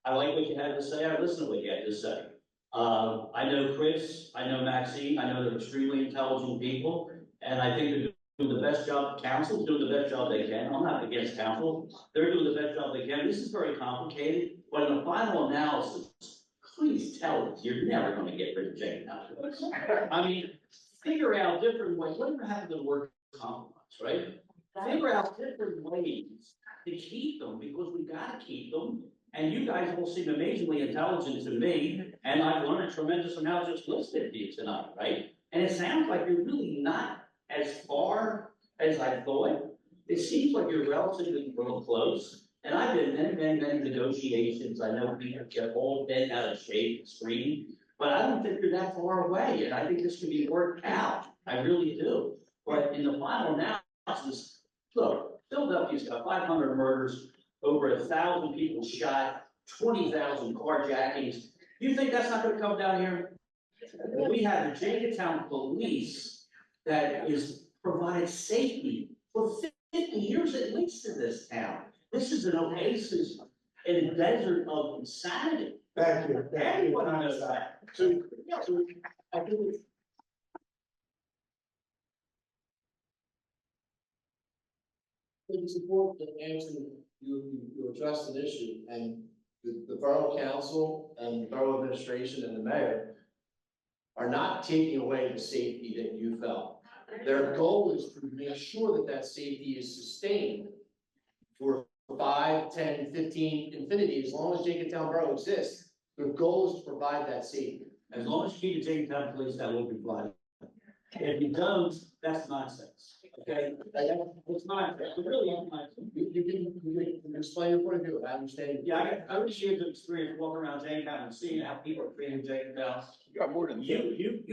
I like what you had to say. I listen to what you had to say. I know Chris, I know Maxine, I know they're extremely intelligent people, and I think they're doing the best job. Council's doing the best job they can. I'm not against council. They're doing the best job they can. This is very complicated, but in the final analysis, please tell us you're never going to get rid of Jenkintown. I mean, figure out different ways. Whatever happened to the word compromise, right? Figure out different ways to keep them, because we got to keep them. And you guys all seem amazingly intelligent to me, and I've learned a tremendous amount just listening to you tonight, right? And it sounds like you're really not as far as I thought. It seems like you're relatively real close. And I've been in many negotiations. I know people get all bent out of shape and scream, but I don't think you're that far away. And I think this can be worked out. I really do. But in the final analysis, look, Philadelphia's got 500 murders, over 1,000 people shot, 20,000 carjackings. You think that's not going to come down here? We have the Jenkintown police that is provided safety for 50 years at least in this town. This is an oasis in a desert of insanity. Thank you. Everybody knows that. So I think It's important to answer, you addressed an issue, and the borough council and the borough administration and the mayor are not taking away the safety that you felt. Their goal is to make sure that that safety is sustained for 5, 10, 15, infinity, as long as Jenkintown Borough exists. Their goal is to provide that safety. as long as you keep the Jenkintown police, that will be fine. If you don't, that's nonsense, okay? It's nonsense, it really is nonsense. You can explain your point of view, I understand. Yeah, I would share the experience walking around Jenkintown and seeing how people are treating Jenkintown. You got more than you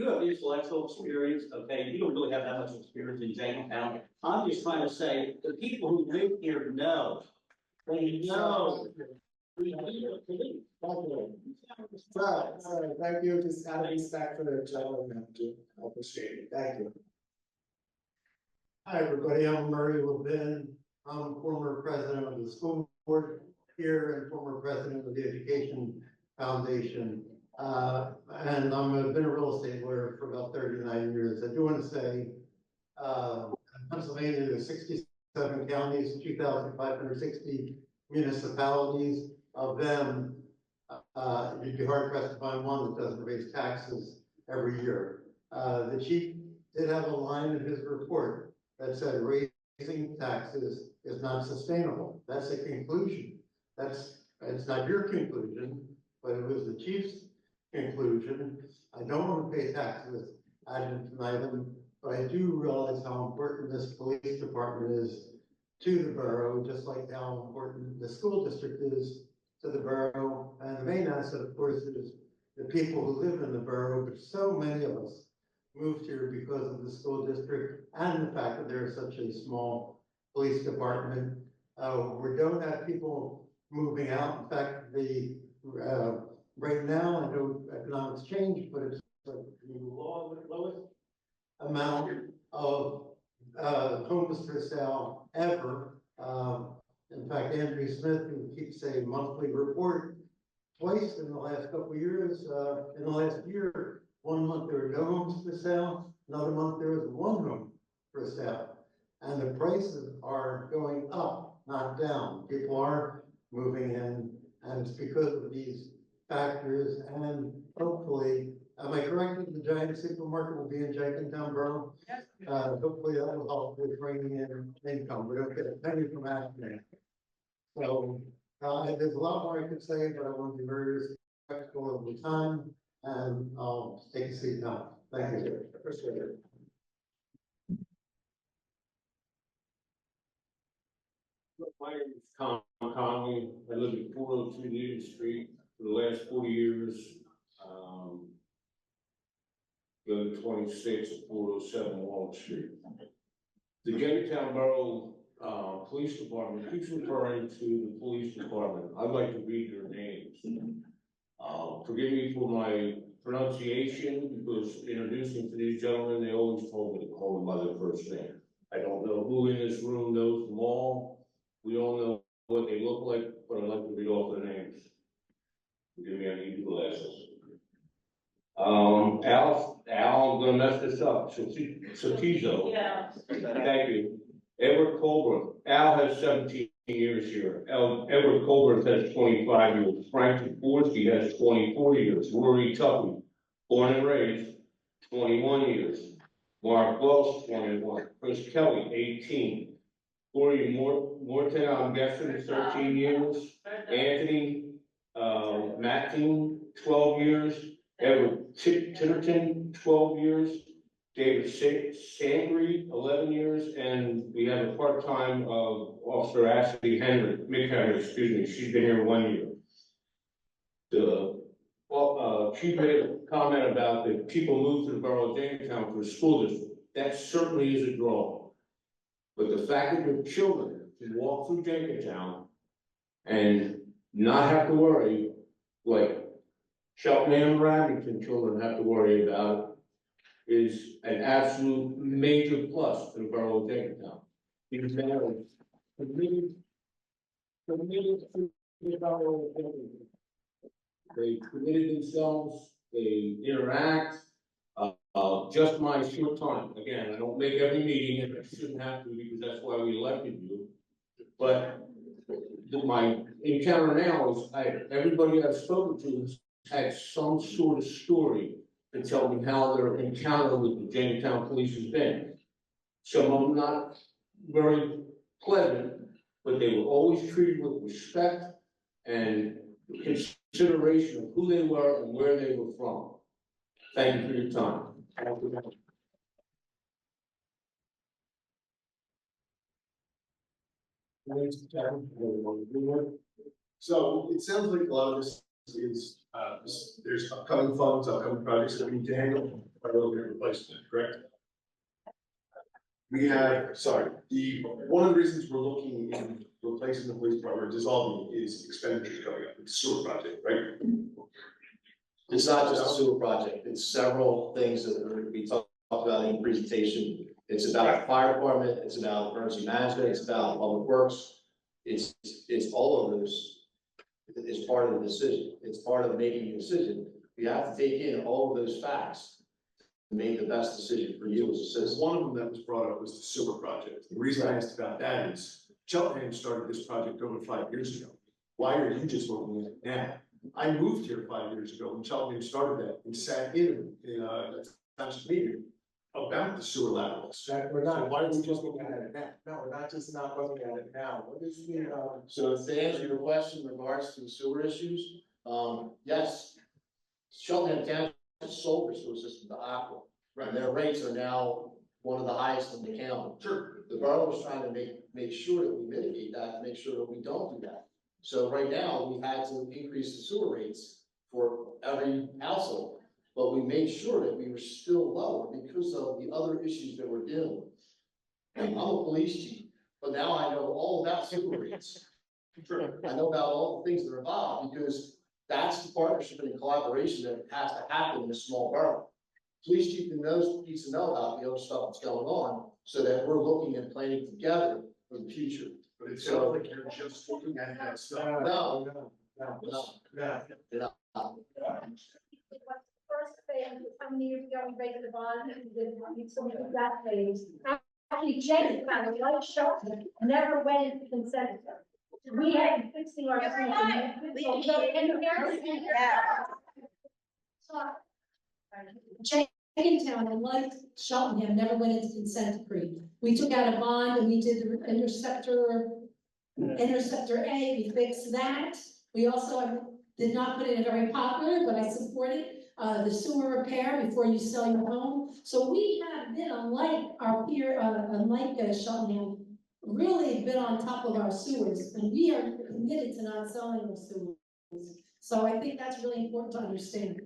have intellectual experience, okay? You don't really have that much experience in Jenkintown. I'm just trying to say, the people who live here know. They know. We need a police. Sorry, thank you. Just out of respect for the gentleman, I appreciate it. Thank you. Hi, everybody. I'm Murray Levin. I'm former president of the school board here and former president of the Education Foundation. And I've been a real estate lawyer for about 39 years. I do want to say, Pennsylvania, there's 67 counties, 2,560 municipalities. Of them, you'd be hard pressed to find one that doesn't raise taxes every year. The chief did have a line in his report that said raising taxes is not sustainable. That's a conclusion. It's not your conclusion, but it was the chief's conclusion. I don't want to pay taxes ad infinitum, but I do realize how important this police department is to the borough, just like how important the school district is to the borough. And the main asset, of course, is the people who live in the borough, but so many of us moved here because of the school district and the fact that there's such a small police department. We don't have people moving out. In fact, right now, I know economics change, but it's like the lowest amount of homes for sale ever. In fact, Andrew Smith, who keeps a monthly report, twice in the last couple of years, in the last year, 1 month there were no homes for sale, another month there was one home for sale. And the prices are going up, not down. People are moving in, and it's because of these factors. And hopefully, am I correct that the giant supermarket will be in Jenkintown Borough? Hopefully that will help with bringing in income. We don't get a penny from Ashland. So there's a lot more I could say, but I want to be very respectful of the time, and I'll take a seat now. Thank you. Appreciate it. My name is Tom Conley. I live at 402 Newton Street for the last 40 years. Go to 26 at 407 Walnut Street. The Jenkintown Borough Police Department keeps referring to the police department. I'd like to read their names. Forgive me for my pronunciation, because introducing to these gentlemen, they always told me to call them by their first name. I don't know who in this room knows them all. We all know what they look like, but I'd like to read off their names. Forgive me, I need glasses. Al, I'm gonna mess this up. Sotizo. Yeah. Thank you. Edward Colbert. Al has 17 years here. Edward Colbert has 25 years. Frank Jaworski has 24 years. Rory Tuffy, born and raised, 21 years. Mark Wells, 21. Chris Kelly, 18. Corey Morton, I'm guessing 13 years. Anthony Matting, 12 years. Edward Titterton, 12 years. David Sangry, 11 years. And we have a part-time Officer Ashley Mick Henry, she's been here 1 year. The chief made a comment about that people move to the borough of Jenkintown for the school district. That certainly is a draw. But the fact that your children can walk through Jenkintown and not have to worry, like Cheltenham and Abington children have to worry about, is an absolute major plus to the borough of Jenkintown. These men are committed to the borough of Jenkintown. They committed themselves, they interact. Just my short time, again, I don't make every meeting, and I shouldn't have to, because that's why we elected you. But my encounter now is, everybody I've spoken to has had some sort of story to tell me how their encounter with the Jenkintown police has been. Some of them not very pleasant, but they were always treated with respect and consideration of who they were and where they were from. Thank you for your time. So it sounds like a lot of this is, there's upcoming funds, upcoming projects that we need to handle, are looking at replacement, correct? We have, one of the reasons we're looking in replacing the police department, dissolving, is expenditures coming up, it's a sewer project, right? It's not just a sewer project, it's several things that are going to be talked about in the presentation. It's about the fire department, it's about emergency management, it's about public works. It's all of those. It's part of the decision. It's part of making a decision. You have to take in all of those facts make the best decision for you as a citizen. One of them that was brought up was the sewer project. The reason I asked about that is Cheltenham started this project over 5 years ago. Why are you just looking at it now? I moved here 5 years ago when Cheltenham started that and sat in a township meeting about the sewer laterals. That we're So not, why are we just looking at it now? no, we're not just not looking at it now. What is the, So to answer your question in regards to the sewer issues, yes, Cheltenham Township sold their sewer system to Aqua. And their rates are now one of the highest in the county. Sure. The borough was trying to make sure that we mitigate that, to make sure that we don't do that. So right now, we had to increase the sewer rates for every household, but we made sure that we were still lower because of the other issues that we're dealing with. And I'm a police chief, but now I know all about sewer rates. I know about all the things that are involved, because that's the partnership and collaboration that has to happen in a small borough. Police chief needs to know about the other stuff that's going on, so that we're looking and planning together for the future. But it sounds like you're just looking at that stuff. No, no. First phase, how many years ago, we raised the bond, and did some of that phase. Actually, Jenkintown, a light shop, never went into consent. We had been fixing our. Jenkintown, unlike Cheltenham, never went into consent decree. We took out a bond and we did the interceptor A, we fixed that. We also did not put it in very popular, but I supported the sewer repair before you sell your home. So we have been, unlike our peer, unlike Cheltenham, really been on top of our sewers, and we are committed to not selling the sewers. So I think that's really important to understand.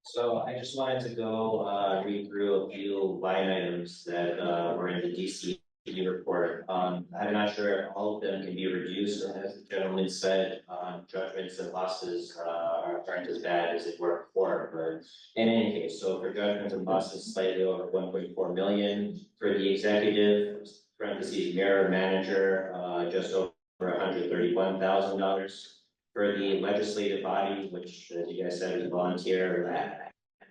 So I just wanted to go read through a few line items that were in the DCE report. I'm not sure if all of them can be reduced, as the gentleman said, judgments and losses aren't as bad as it were before, but in any case, so for judgments and losses, slightly over 1.4 million. For the executive, parentheses, mayor, manager, just over $131,000. For the legislative body, which, as you guys said, is volunteer,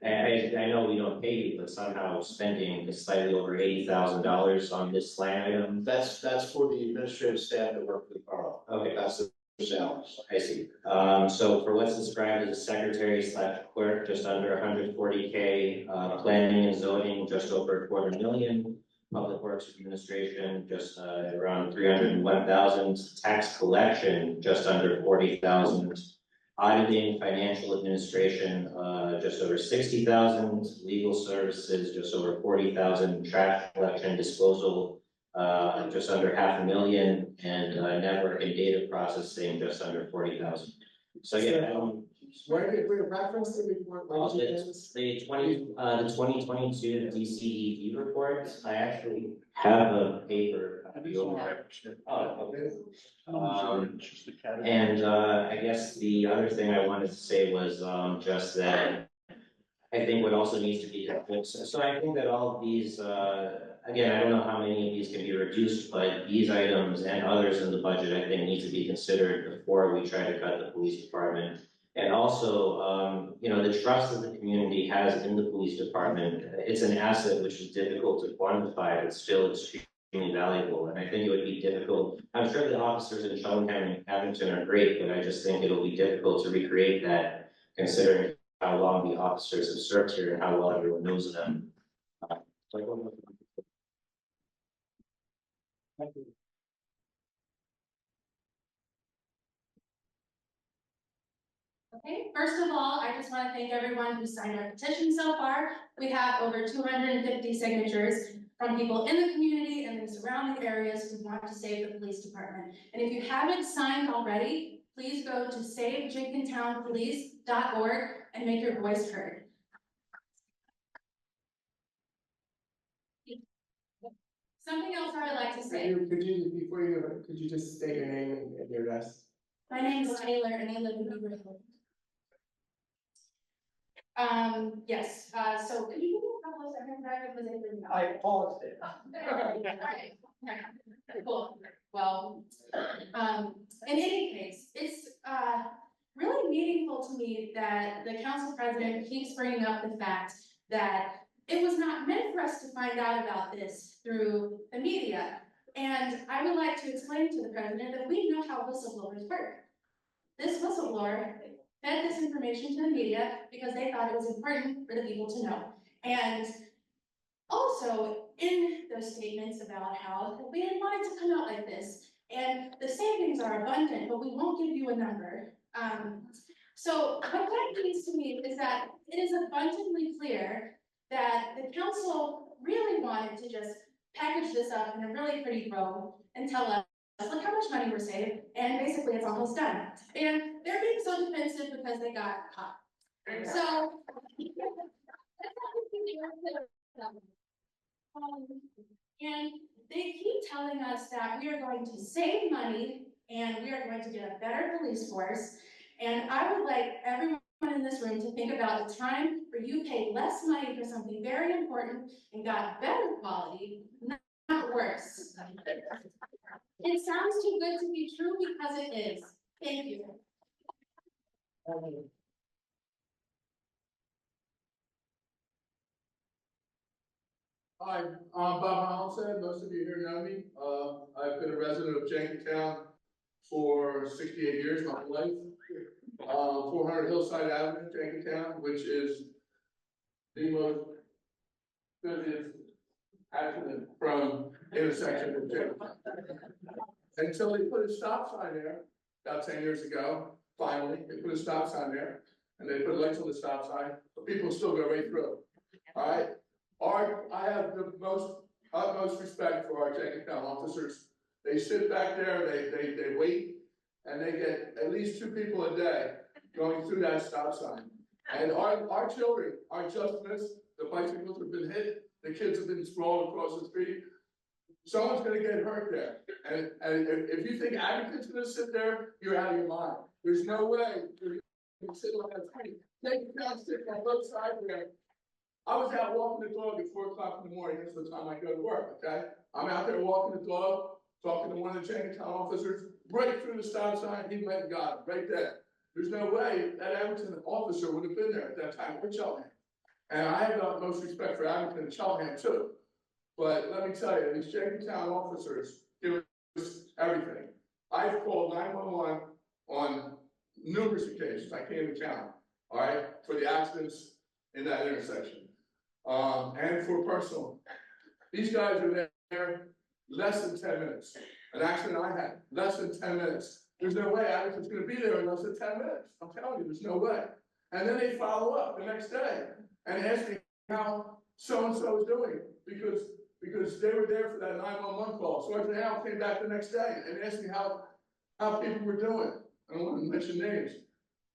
and I know we don't pay you, but somehow spending is slightly over $80,000 on this line item. that's for the administrative staff that work for the borough. Okay, That's the salaries. I see. So for what's described as a secretary / clerk, just under 140K, planning and zoning, just over $250,000. Public Works Administration, just around 301,000. Tax collection, just under 40,000. Auditing, financial administration, just over 60,000. Legal services, just over 40,000. Trash collection, disposal, just under $500,000, and network and data processing, just under 40,000. So yeah. Where did we reference the report? Where did you get this? The 2022 DCED report, I actually have a paper. Oh, okay. And I guess the other thing I wanted to say was just that I think what also needs to be, so I think that all of these, again, I don't know how many of these can be reduced, but these items and others in the budget, I think, need to be considered before we try to cut the police department. And also, the trust that the community has in the police department, it's an asset which is difficult to quantify, but still extremely valuable. And I think it would be difficult. I'm sure the officers in Cheltenham and Abington are great, but I just think it'll be difficult to recreate that, considering how long the officers have served here and how well everyone knows them. Thank you. Okay, first of all, I just want to thank everyone who signed our petition so far. We have over 250 signatures from people in the community and in surrounding areas who want to save the police department. And if you haven't signed already, please go to savejenkintownpolice.org and make your voice heard. Something else I would like to say. Could you just state your name and your address? My name is Taylor and I live in Beaver Hill. Yes, so can you give me a couple of seconds back because I paused it. Alright, cool. Well, in any case, it's really meaningful to me president keeps bringing up the fact that it was not meant for us to find out about this through the media. And I would like to explain to the president that we know how whistleblowers work. This whistleblower fed this information to the media because they thought it was important for the people to know. And also in those statements about how we didn't want it to come out like this, and the savings are abundant, but we won't give you a number. So what that means to me is that it is abundantly clear that the council really wanted to just package this up in a really pretty bow and tell us, look how much money we're saving, and basically it's almost done. And they're being so defensive because they got caught. So and they keep telling us that we are going to save money and we are going to get a better police force. And I would like everyone in this room to think about the time where you paid less money for something very important and got better quality, not worse. It sounds too good to be true because it is. Thank you. Hi, I'm Bob Hollinshead. Most of you here know me. I've been a resident of Jenkintown for 68 years, my whole life. 400 Hillside Avenue, Jenkintown, which is the most busiest accident from intersection of Jenkintown. Until they put a stop sign there about 10 years ago, finally, they put a stop sign there and they put lights on the stop sign, but people still go right through. All right. I have the utmost respect for our Jenkintown officers. They sit back there, they wait, and they get at least 2 people a day going through that stop sign. And our children are just missed. The bicycles have been hit. The kids have been sprawled across the street. Someone's gonna get hurt there. And if you think Abington's gonna sit there, you're out of your mind. There's no way you can sit on that street. Jenkintown sits on both sides there. I was out walking the dog at 4 o'clock in the morning. That's the time I go to work, okay? I'm out there walking the dog, talking to one of the Jenkintown officers, right through the stop sign, he went and got him, right there. There's no way that Abington officer would have been there at that time, or Cheltenham. And I have the utmost respect for Abington and Cheltenham too. But let me tell you, these Jenkintown officers give us everything. I've called 911 on numerous occasions, I can't even count, all right, for the accidents in that intersection. And for personal, these guys are there less than 10 minutes. An accident I had, less than 10 minutes. There's no way Abington's gonna be there in less than 10 minutes. I'm telling you, there's no way. And then they follow up the next day and ask me how so-and-so is doing, because they were there for that 911 call. Sergeant Al came back the next day and asked me how people were doing. I don't want to mention names,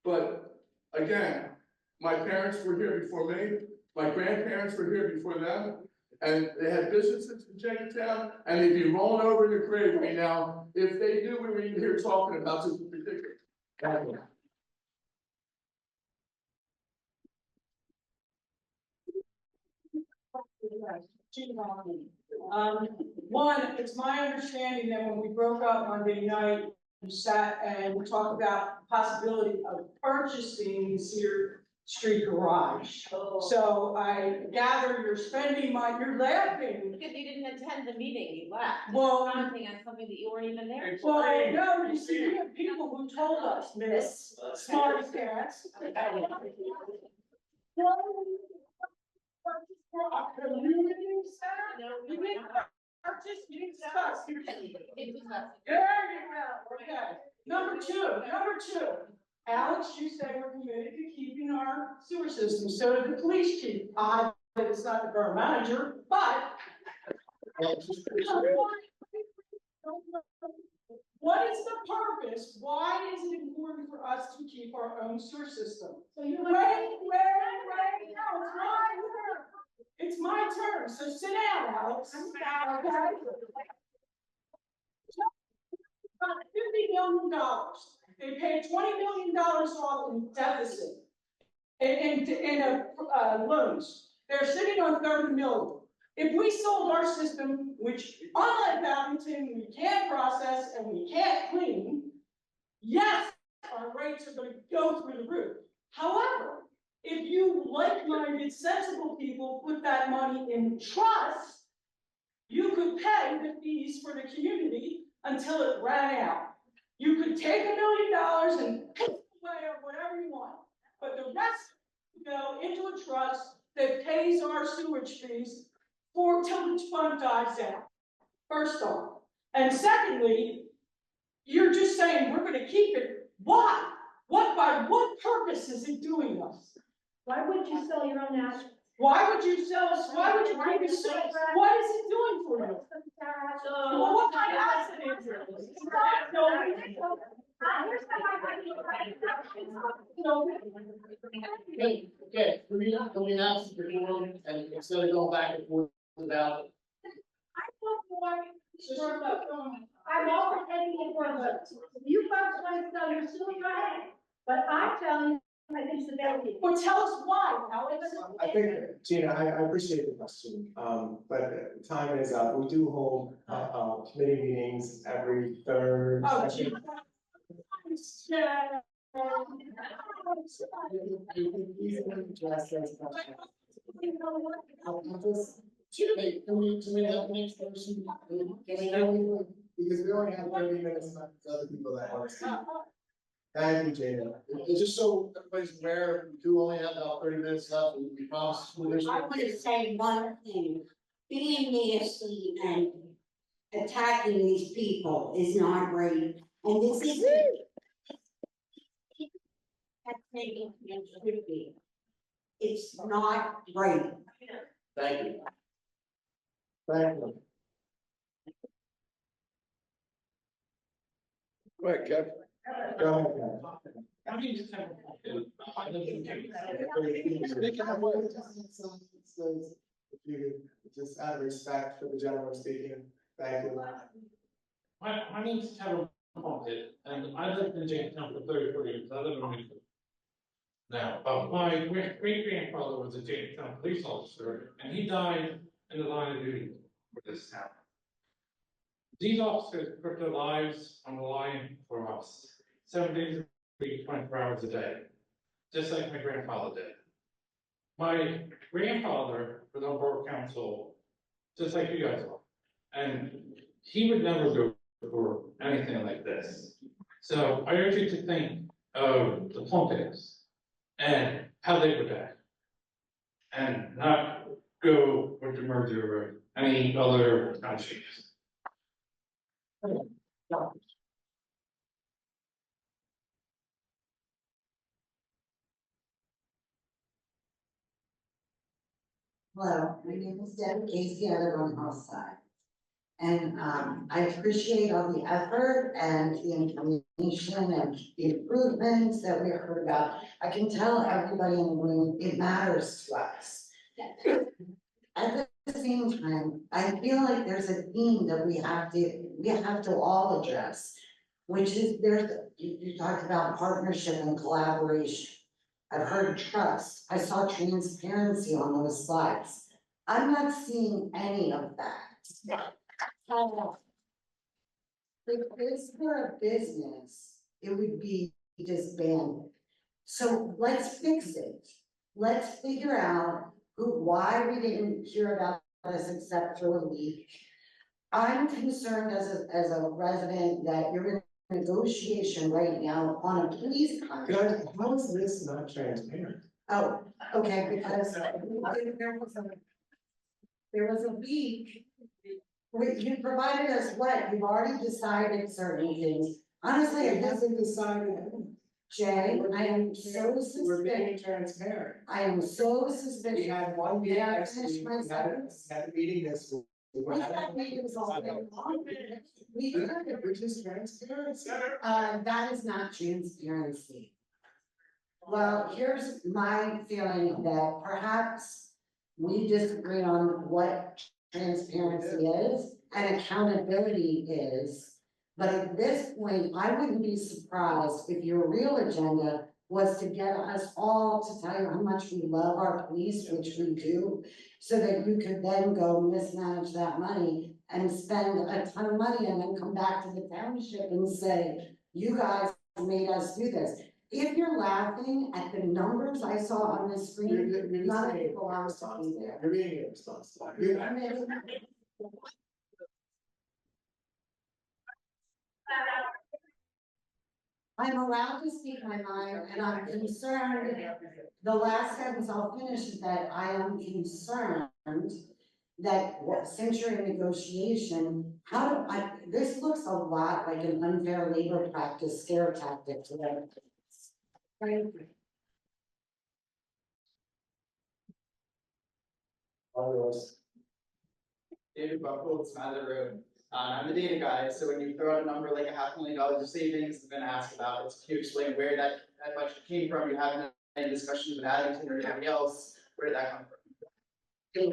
but again, my parents were here before me. My grandparents were here before them, and they had businesses in Jenkintown, and they'd be rolling over in their grave right now if they knew we were even here talking about this particular. One, it's my understanding that when we broke up Monday night, we sat and we talked about the possibility of purchasing the Cedar Street garage. So I gather you're spending you're laughing. Because you didn't attend the meeting, you left. Well, Commenting on something that you weren't even there. Well, no, you see, we have people who told us, Miss Smarty Pants. A community center? You didn't purchase, you didn't discuss. There you go, okay. Number two, Alex, you say we're committed to keeping our sewer system, so did the police chief. That it's not the borough manager, but. What is the purpose? Why is it important for us to keep our own sewer system? So you wait, no, it's my turn. It's my turn, so sit down, Alex. Okay? $50 million. They paid $20 million off in deficit in loans. They're sitting on $30 million. If we sold our system, which unlike Abington, we can't process and we can't clean, yes, our rates are going to go through the roof. However, If you like-minded, sensible people put that money in trust, you could pay the fees for the community until it ran out. You could take $1 million and put it away or whatever you want, but the rest go into a trust that pays our sewage fees till the fund dies out, first off. And secondly, you're just saying we're gonna keep it. Why? By what purpose is it doing us? Why would you sell your own assets? Why would you sell us? Why would you keep it so? What is it doing for you? Well, what kind of asset is it? Okay, can we announce the board and instead of going back and forth about. I'm also taking it for a vote. You folks want to sell your sewer, go ahead. But I'm telling you, I think it's the better thing. Well, tell us why, Alex. I think, Gina, I appreciate the question, but time is up. We do hold, committee meetings every third. Oh, second. Yeah. Hey, can we have the next person? Because we only have 30 minutes left for other people that want to speak. Thank you, Jada. It's just so everybody's aware, we do only have about 30 minutes left, we promise. I want to say one thing, being nasty and attacking these people is not great, and this is. It's not great. Thank you. Thank you. Go ahead, Kev. Go ahead, Ken. I mean, just have. I live in Jenkintown. If you could, just out of respect for the gentleman speaking, thank you. My name's Kevin Plunkett, and I lived in Jenkintown for 34 years. I live in Winfield. Now, my great grandfather was a Jenkintown police officer, and he died in the line of duty for this town. These officers put their lives on the line for us, 7 days a week, 24 hours a day, just like my grandfather did. My grandfather was on borough council, just like you guys are, and he would never go for anything like this. So I urge you to think of the Plunkett's and how they would act, and not go with the merger or any other townships. Hello, my name is Debbie Casey, I live on the North Side. And I appreciate all the effort and the information and the improvements that we heard about. I can tell everybody in the room, it matters to us. At the same time, I feel like there's a theme that we have to all address, which is you talked about partnership and collaboration. I've heard trust. I saw transparency on those slides. I'm not seeing any of that. If this were a business, it would be disbanded. So let's fix it. Let's figure out why we didn't hear about this except for a week. I'm concerned as a resident that you're in negotiation right now on a police contract. How is this not transparent? Oh, okay, because there was a week. You provided us what? You've already decided certain things. Honestly, It hasn't decided anything. Jay, I am so We're being suspicious. transparent. I am so suspicious. We had one meeting May I next finish week, my we sentence? had a meeting this week. We had meetings all day long. Which is transparency. That is not transparency. Well, here's my feeling that perhaps we disagree on what transparency is and accountability is. But at this point, I wouldn't be surprised if your real agenda was to get us all to tell you how much we love our police, which we do, so that you could then go mismanage that money and spend a ton of money and then come back to the township and say, you guys made us do this. If you're laughing at the numbers I saw on the screen, none of it belongs to me there. You're being irresponsible. I'm allowed to speak my mind, and I'm concerned, the last sentence I'll finish is that I am concerned that since you're in negotiation, this looks a lot like an unfair labor practice scare tactic to them. Right? David Buckle, Smiler Road. I'm the data guy, so when you throw out a number like $500,000 of savings, I'm gonna ask about it. Can you explain where that budget came from? You haven't had any discussions with Addington or anybody else? Where did that come from?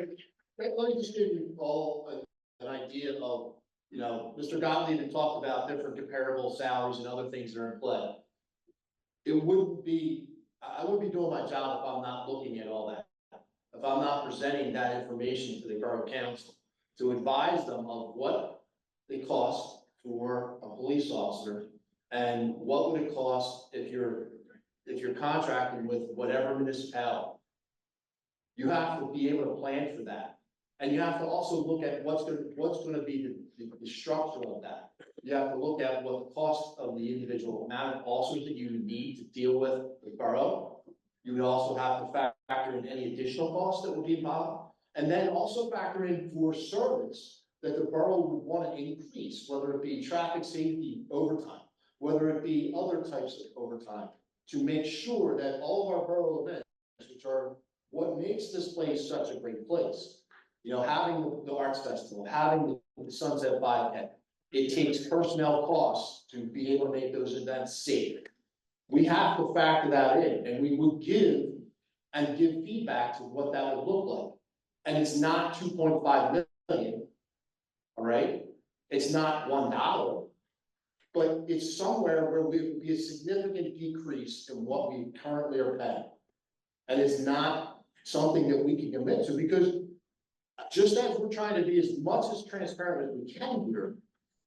Let me just give you all an idea of, Mr. Gottlieb had talked about different comparable salaries and other things that are in play. I wouldn't be doing my job if I'm not looking at all that. If I'm not presenting that information to the Borough Council to advise them of what it costs for a police officer and what would it cost if you're contracting with whatever municipality. You have to be able to plan for that. And you have to also look at what's gonna be the structure of that. You have to look at what the cost of the individual amount of officers that you need to deal with the borough. You would also have to factor in any additional costs that would be involved. And then also factor in for service that the borough would want to increase, whether it be traffic safety overtime, whether it be other types of overtime, to make sure that all of our borough events, which are what makes this place such a great place, having the Arts Festival, having the Sunset 5K, it takes personnel costs to be able to make those events safe. We have to factor that in, and we would give feedback to what that would look like. And it's not 2.5 million, all right? It's not $1, but it's somewhere where we would be a significant decrease in what we currently are paying. And it's not something that we can commit to, because just as we're trying to be as much as transparent as we can here,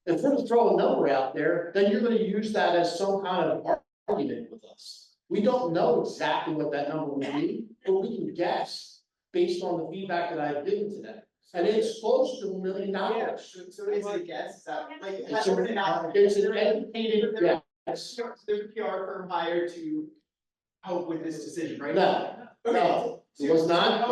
if we're to throw a number out there, then you're going to use that as some kind of argument with us. We don't know exactly what that number will be, but we can guess based on the feedback that I've given to them. And it's close to $1 million. Yeah, so is it a guess? Is that like It's an educated guess. There's a PR firm hired to help with this decision, right? No, it was not.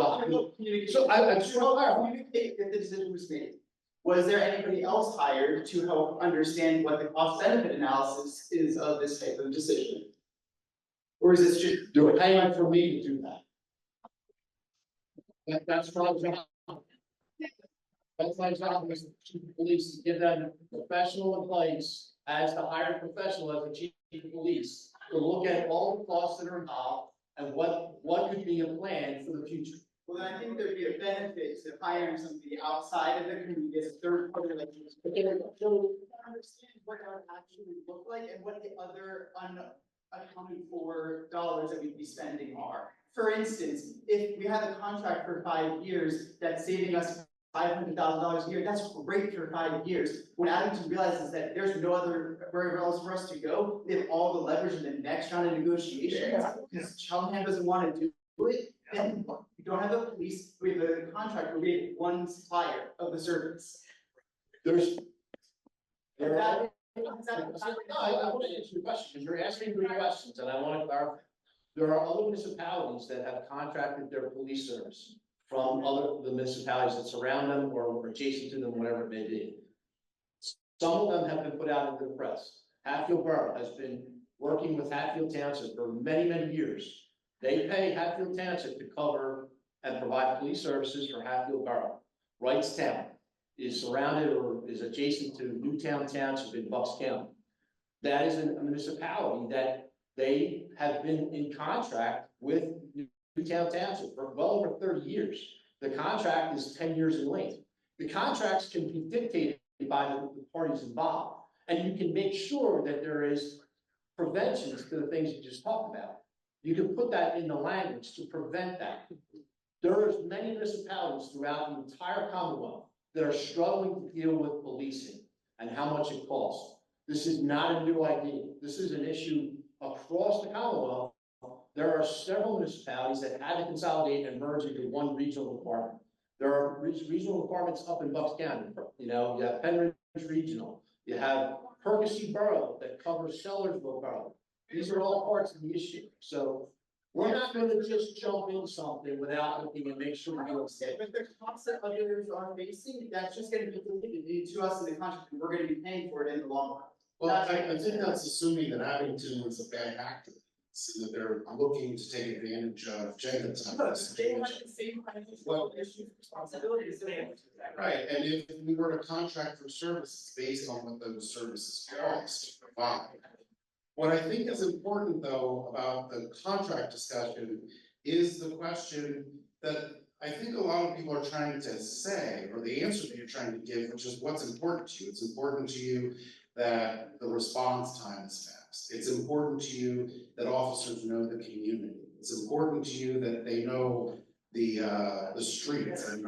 So I just want to clarify. Communicate if the decision was made. Was there anybody else hired to help understand what the cost benefit analysis is of this type of decision? Or is this just? You're paying for me to do that. That's my job. That's my job as the chief of police, to give them professional advice as the hired professional as the chief of police, to look at all the costs that are involved and what could be a plan for the future. Well, then I think there'd be a benefit to hiring somebody outside of the community as a third party like this. But they don't understand what that would actually look like and what the other unaccounted for dollars that we'd be spending are. For instance, if we had a contract for 5 years that's saving us $500,000 a year, that's great for 5 years. When Addington realizes that there's no other where else for us to go, they have all the leverage in the next round of negotiations, because Cheltenham doesn't want to do it, then we don't have the police, we have a contract where we have one supplier of the service. I want to answer your question, because you're asking good questions, and I want to clarify. There are other municipalities that have contracted their police service from the municipalities that surround them or adjacent to them, whatever it may be. Some of them have been put out into the press. Hatfield Borough has been working with Hatfield Township for many, many years. They pay Hatfield Township to cover and provide police services for Hatfield Borough. Wrightstown is surrounded or is adjacent to Newtown Township in Bucks County. That is a municipality that they have been in contract with Newtown Township for well over 30 years. The contract is 10 years in length. The contracts can be dictated by the parties involved, and you can make sure that there is preventions to the things you just talked about. You can put that in the language to prevent that. There's many municipalities throughout the entire Commonwealth that are struggling to deal with policing and how much it costs. This is not a new idea. This is an issue across the Commonwealth, there are several municipalities that had to consolidate and merge into one regional department. There are regional departments up in Bucks County, you know, you have Penridge Regional, you have Percy Borough that covers Sellersville Borough. These are all parts of the issue, so we're not gonna just jump in something without looking and make sure we don't say. But the costs that others are facing, that's just gonna be delivered to us in the contract, and we're gonna be paying for it in the long run. Well, I think that's assuming that Abington was a bad actor, so that they're looking to take advantage of Jenkintown. But they have the same financial issues, responsibilities, they have. Right, and if we were to contract for services based on what those services cost to provide. What I think is important, though, about the contract discussion is the question that I think a lot of people are trying to say, or the answer that you're trying to give, which is what's important to you. It's important to you that the response time is fast. It's important to you that officers know the community. It's important to you that they know the streets and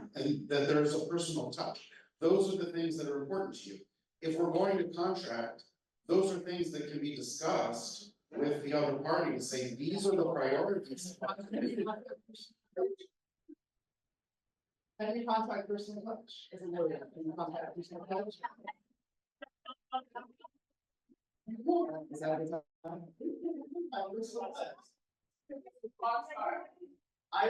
that there's a personal touch. Those are the things that are important to you. If we're going to contract, those are things that can be discussed with the other party and say, these are the priorities. Any contact person touch is a no, any contact person touch. Is that a good time? I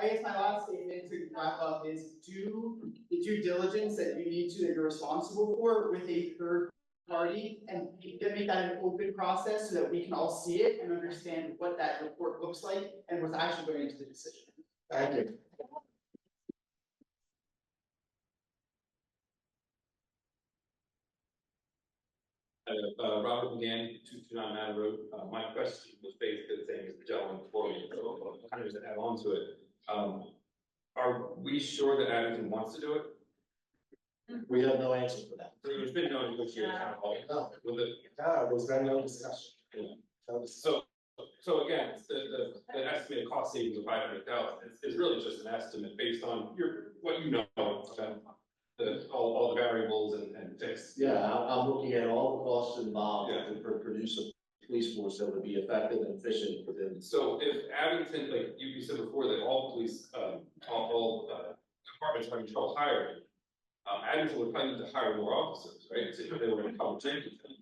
guess my last statement to wrap up is do the due diligence that you need to, that you're responsible for with a third party and make that an open process so that we can all see it and understand what that report looks like and what's actually going into the decision. Thank you. Robert McGann, 229 Manor Road. My question was basically the same as the gentleman before me, so kind of just add on to it. Are we sure that Abington wants to do it? We have no answer for that. So there's been no negotiation at all. No. With it. There's been no discussion. So again, the estimated cost savings of 500,000 is really just an estimate based on what you know about all the variables and fixed. Yeah, I'm looking at all the costs involved to produce a police force that would be effective and efficient within. So if Abington, like you said before, that all police, all departments are having trouble hiring, Abington would probably need to hire more officers, right? If they were going to come to Jenkintown.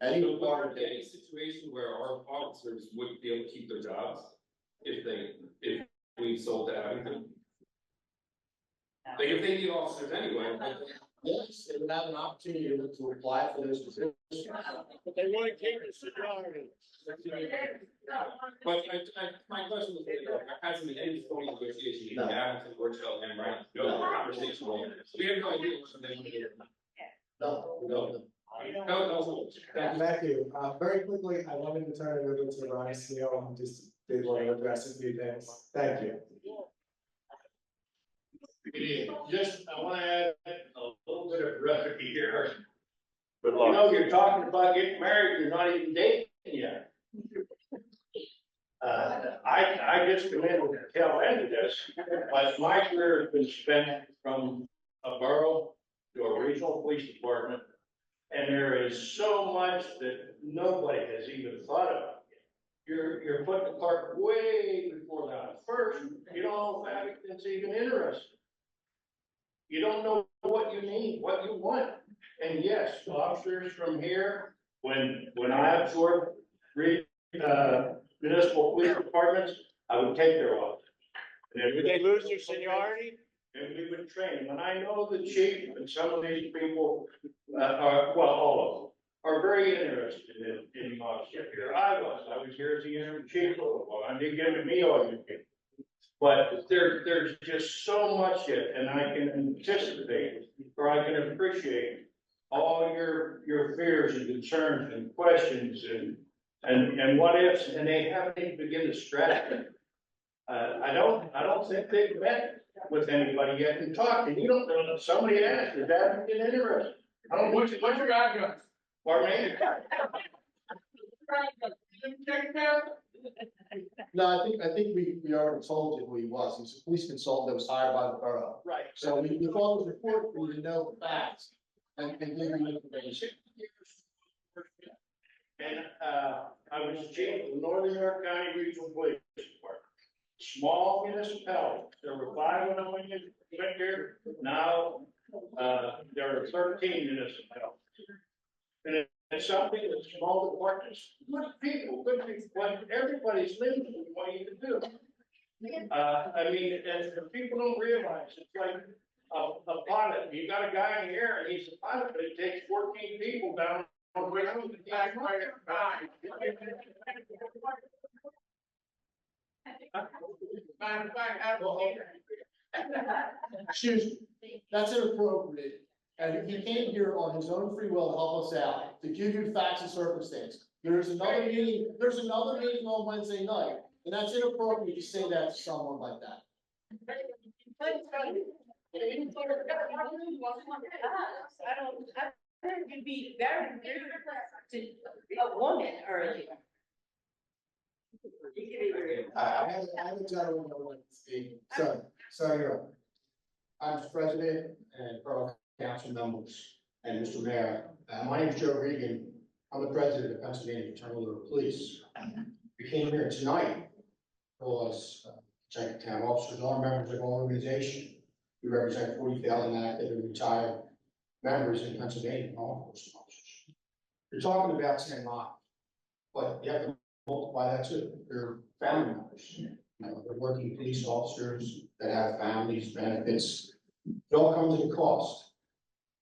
Any department, any situation where our officers wouldn't be able to keep their jobs if we sold to Abington. Like if they need officers anyway. Yes, they would have an opportunity to apply for those positions. But they want to keep the seniority. But my question was, there hasn't been any formal negotiation between Abington or Cheltenham, right? No conversation. We have no idea what they want to do. No, we don't. No. Thank you. Very quickly, I wanted to turn it over to Ronnie Steele, who just did want to address a few things. Thank you. Just, I want to add a little bit of recipe here. But you know, you're talking about getting married, you're not even dating yet. I just come in with the tail end of this, but my career has been spent from a borough to a regional police department. And there is so much that nobody has even thought about. You're putting the cart way before that. First, you don't know if Abington's even interested. You don't know what you need, what you want. And yes, officers from here, when I absorbed municipal police departments, I would take their officers. And would they lose their seniority? And we would train. When I know the chief and some of these people all of them are very interested in officer here. I was here as the interim chief for a while. I didn't give me all you get. But there's just so much yet, and I can anticipate or I can appreciate all your fears and concerns and questions and what ifs, and they haven't even begun to stretch it. I don't think they've met with anybody yet and talked, and you don't know. Somebody asked, is that interested? What's your address? Pardon me? No, I think we already told you who he was. He was a police consultant that was hired by the borough. Right. So we thought it was important for you to know the facts and give you information. And I was chief of the Northern York County Regional Police Department. Small municipality, there were 5 when I went here, now, there are 13 municipalities. And it's something that small departments, good people, what everybody's living in, what you can do. I mean, and people don't realize, it's like a pilot, you got a guy in here and he's a pilot, but it takes 14 people down. Excuse me, that's inappropriate. And he came here on his own free will to help us out, to give you facts and circumstances. There's another meeting on Wednesday night, and that's inappropriate to say that to someone like that. I heard you be very rude to a woman earlier. You can be rude. I have a gentleman who wants to speak. So you're up. I'm president and borough council members and Mr. Mayor. My name is Joe Regan. I'm the president of Pennsylvania Fraternal Order of Police. We came here tonight because Jenkintown officers are members of our organization. We represent 40,000 active and retired members in Pennsylvania, law enforcement officers. You're talking about 10 miles, but you have to multiply that too. They're family members. You know, they're working police officers that have families, benefits. It all comes at a cost.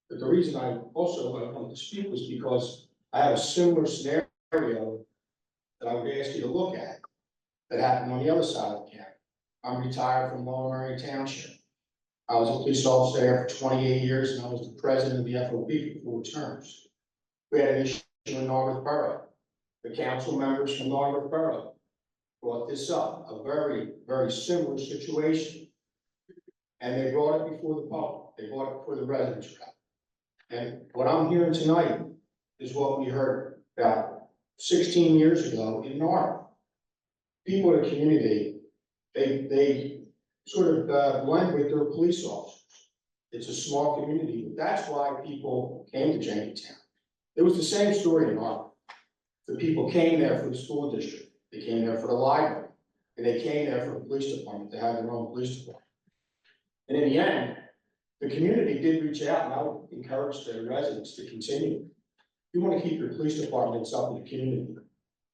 But the reason I also wanted to speak was because I have a similar scenario that I would ask you to look at that happened on the other side of the county. I'm retired from Lower Merion Township. I was a police officer there for 28 years and I was the president of the FOP for 4 terms. We had an issue in Narberth Borough. The council members from Narberth Borough brought this up, a very, very similar situation. And they brought it before the public, they brought it before the residents. And what I'm hearing tonight is what we heard about 16 years ago in Narberth. People in the community, they sort of blend with their police officers. It's a small community, but that's why people came to Jenkintown. It was the same story in Narberth. The people came there for the school district, they came there for the library, and they came there for the police department to have their own police department. And in the end, the community did reach out, and I would encourage the residents to continue. You want to keep your police departments up in the community,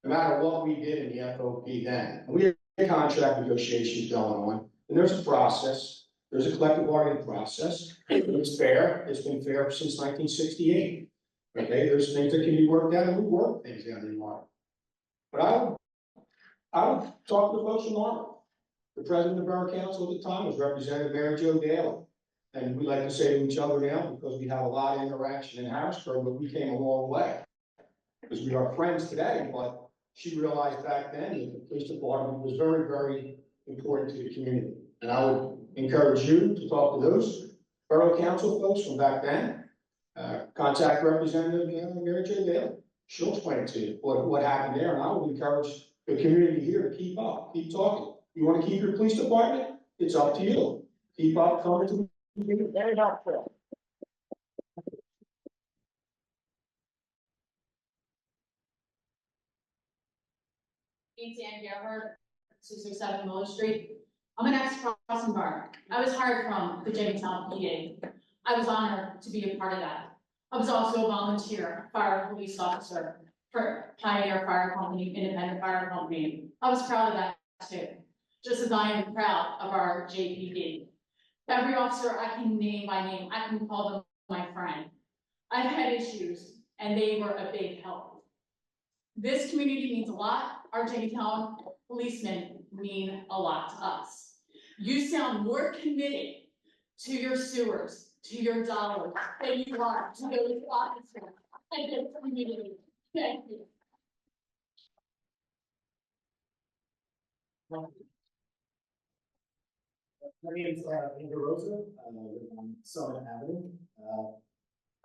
no matter what we did in the FOP then. And we had contract negotiations going on, and there's a process, there's a collective bargaining process. It's fair, it's been fair since 1968. Okay, there's things that can be worked out, and we work things out in Mark. But I would talk to the folks from Mark. The president of the Borough Council at the time was Representative Mary Jo Daly. And we like to say to each other now, because we have a lot of interaction in Harrisburg, but we came a long way. Because we are friends today, but she realized back then that the police department was very, very important to the community. And I would encourage you to talk to those Borough Council folks from back then. Contact Representative Mary Jo Daly. She'll explain to you what happened there, and I would encourage the community here to keep up, keep talking. You want to keep your police department? It's up to you. Keep up, coming to the community. Very helpful. Ann Gerhard, 667 Willow Street. I'm an ex-crossing guard. I was hired from the Jenkintown PD. I was honored to be a part of that. I was also a volunteer fire police officer for Pioneer Fire Company, Independent Fire Company. I was proud of that too, just as I am proud of our JPD. Every officer I can name by name, I can call them my friend. I've had issues and they were a big help. This community means a lot. Our Jenkintown policemen mean a lot to us. You sound more committed to your sewers, to your dollars, than you are to those officers and this community. Thank you. My name is Andrew Rosa, I live on Summit Avenue.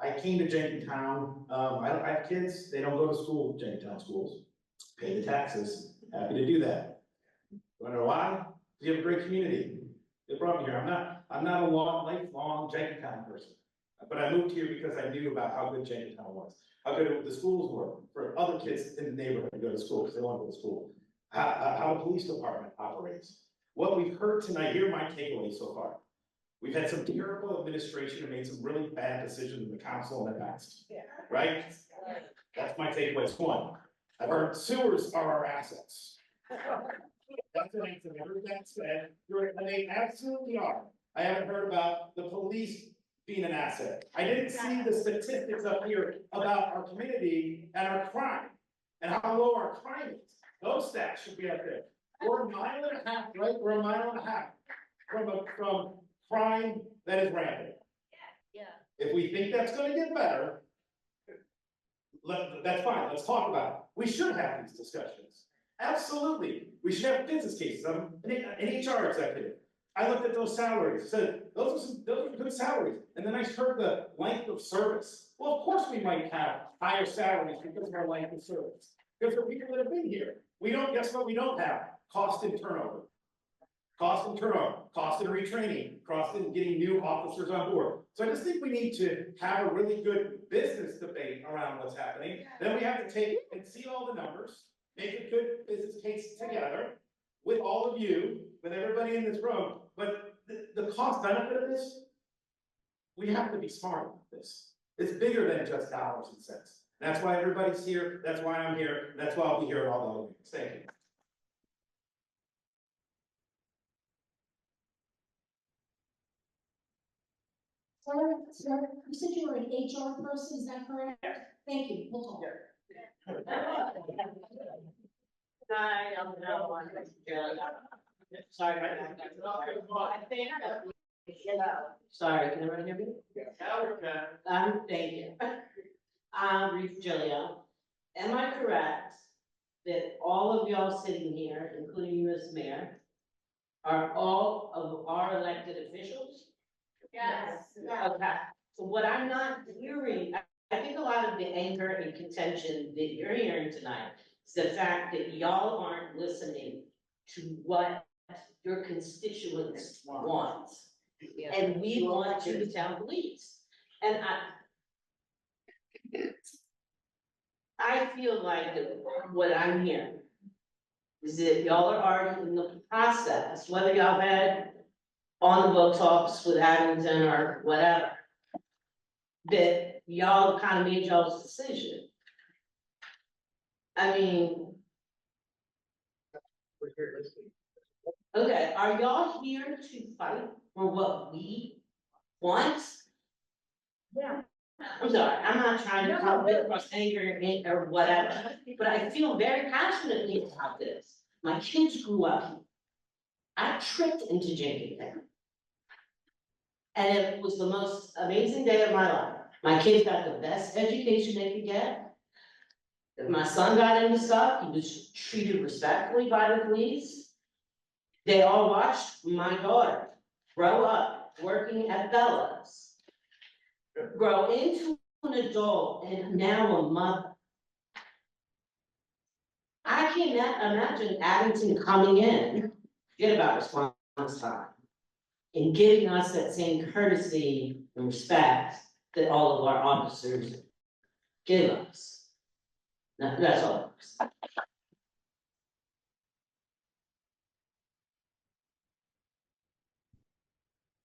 I came to Jenkintown, I have kids, they don't go to school, Jenkintown schools, pay the taxes, happy to do that. Wanna know why? We have a great community. They brought me here, I'm not a lifelong Jenkintown person. But I moved here because I knew about how good Jenkintown was, how good the schools were for other kids in the neighborhood to go to school, because they want to go to school. How the police department operates. What we've heard tonight, here are my takeaways so far. We've had some terrible administration and made some really bad decisions in the council in the past, right? That's my takeaways. One, I've heard sewers are our assets. That's an answer. I've heard that said, and they absolutely are. I haven't heard about the police being an asset. I didn't see the statistics up here about our community and our crime and how low our crime is. Those stats should be up there. We're a mile and a half, right? We're a mile and a half from crime that is rampant. Yeah. If we think that's gonna get better, that's fine, let's talk about it. We should have these discussions. Absolutely, we should have business cases. I'm an HR executive. I looked at those salaries, said, those are good salaries. And then I heard the length of service. Well, of course we might have higher salaries because of our length of service. Because for people that have been here, guess what we don't have? Cost and turnover. Cost and turnover, cost and retraining, cost and getting new officers on board. So I just think we need to have a really good business debate around what's happening. Then we have to take and see all the numbers, make a good business case together with all of you, with everybody in this room. But the cost benefit of this, we have to be smart about this. It's bigger than just dollars and cents. That's why everybody's here. That's why I'm here. And that's why I'll be here at all the other meetings. Thank you. Sir, you said you were an HR person, is that correct? Thank you, we'll talk. Hi, sorry about that. I think, sorry, can everyone hear me? Thank you. Ruth Gilio. Am I correct that all of y'all sitting here, including you as mayor, are all of our elected officials? Yes. Okay, so what I'm not hearing, I think a lot of the anger and contention that you're hearing tonight is the fact that y'all aren't listening to what your constituents want. And we want to the town police. And I feel like that what I'm hearing is that y'all are already in the process, whether y'all had on the book talks with Abington or whatever, that y'all kind of made y'all's decision. I mean, okay, are y'all here to fight for what we want? Yeah. I'm sorry, I'm not trying to come across anger or whatever, but I feel very passionately about this. My kids grew up here. I tripped into Jenkintown. And it was the most amazing day of my life. My kids got the best education they could get. If my son got into stuff, he was treated respectfully by the police. They all watched my daughter grow up working at Bella's, grow into an adult and now a mother. I can't imagine Abington coming in, forget about response time, and giving us that same courtesy and respect that all of our officers give us. Now, that's all.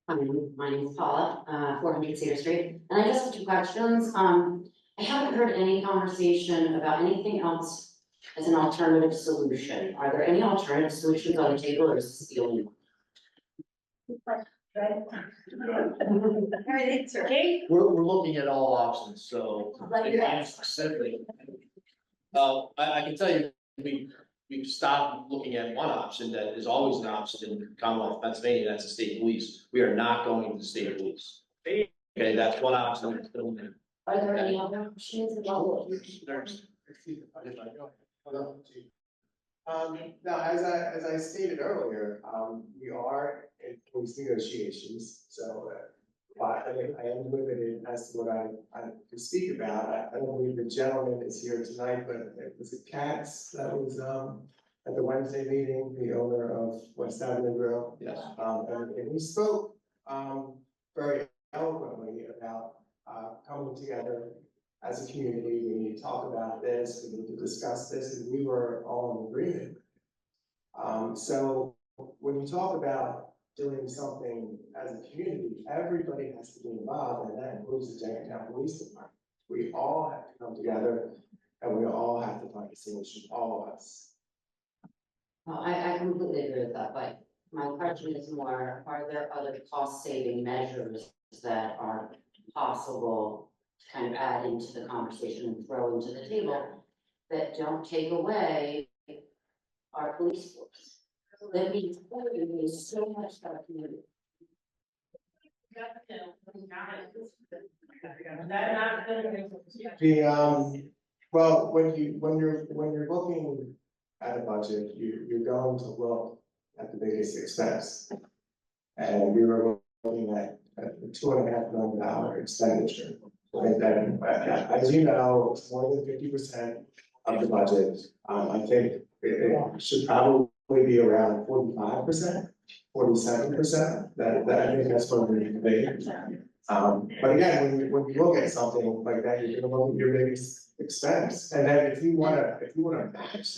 My name is Paula, 400 Cedar Street, and I just have two questions. I haven't heard any conversation about anything else as an alternative solution. Are there any alternative solutions on the table, or is this the only one? We're looking at all options, so. Specifically. I can tell you, we've stopped looking at one option that is always an option in Commonwealth of Pennsylvania, that's the state police. We are not going to the state police. Okay, that's one option. Are there any other options about? Now, as I stated earlier, we are in police negotiations, so, but I am limited as to what I can speak about. I don't believe the gentleman is here tonight, but it was Katz that was, at the Wednesday meeting, the owner of West Avenue Grill. Yes. And he spoke, very eloquently about coming together as a community, we need to talk about this, we need to discuss this, and we were all in agreement. So when you talk about doing something as a community, everybody has to be involved, and that includes the Jenkintown Police Department. We all have to come together, and we all have to find a solution, all of us. Well, I completely agree with that, but my question is more, are there other cost saving measures that are possible to kind of add into the conversation and throw into the table that don't take away our police force? That means so much to our community. Well, when you're looking at a budget, you're going to look at the biggest expense. And we were looking at a $2.5 million expenditure. And then, as you know, it's more than 50% of the budget. I think it should probably be around 45%, 47%. That I think that's what we need to be. But again, when you look at something like that, you're gonna look at your biggest expense. And then if you wanna match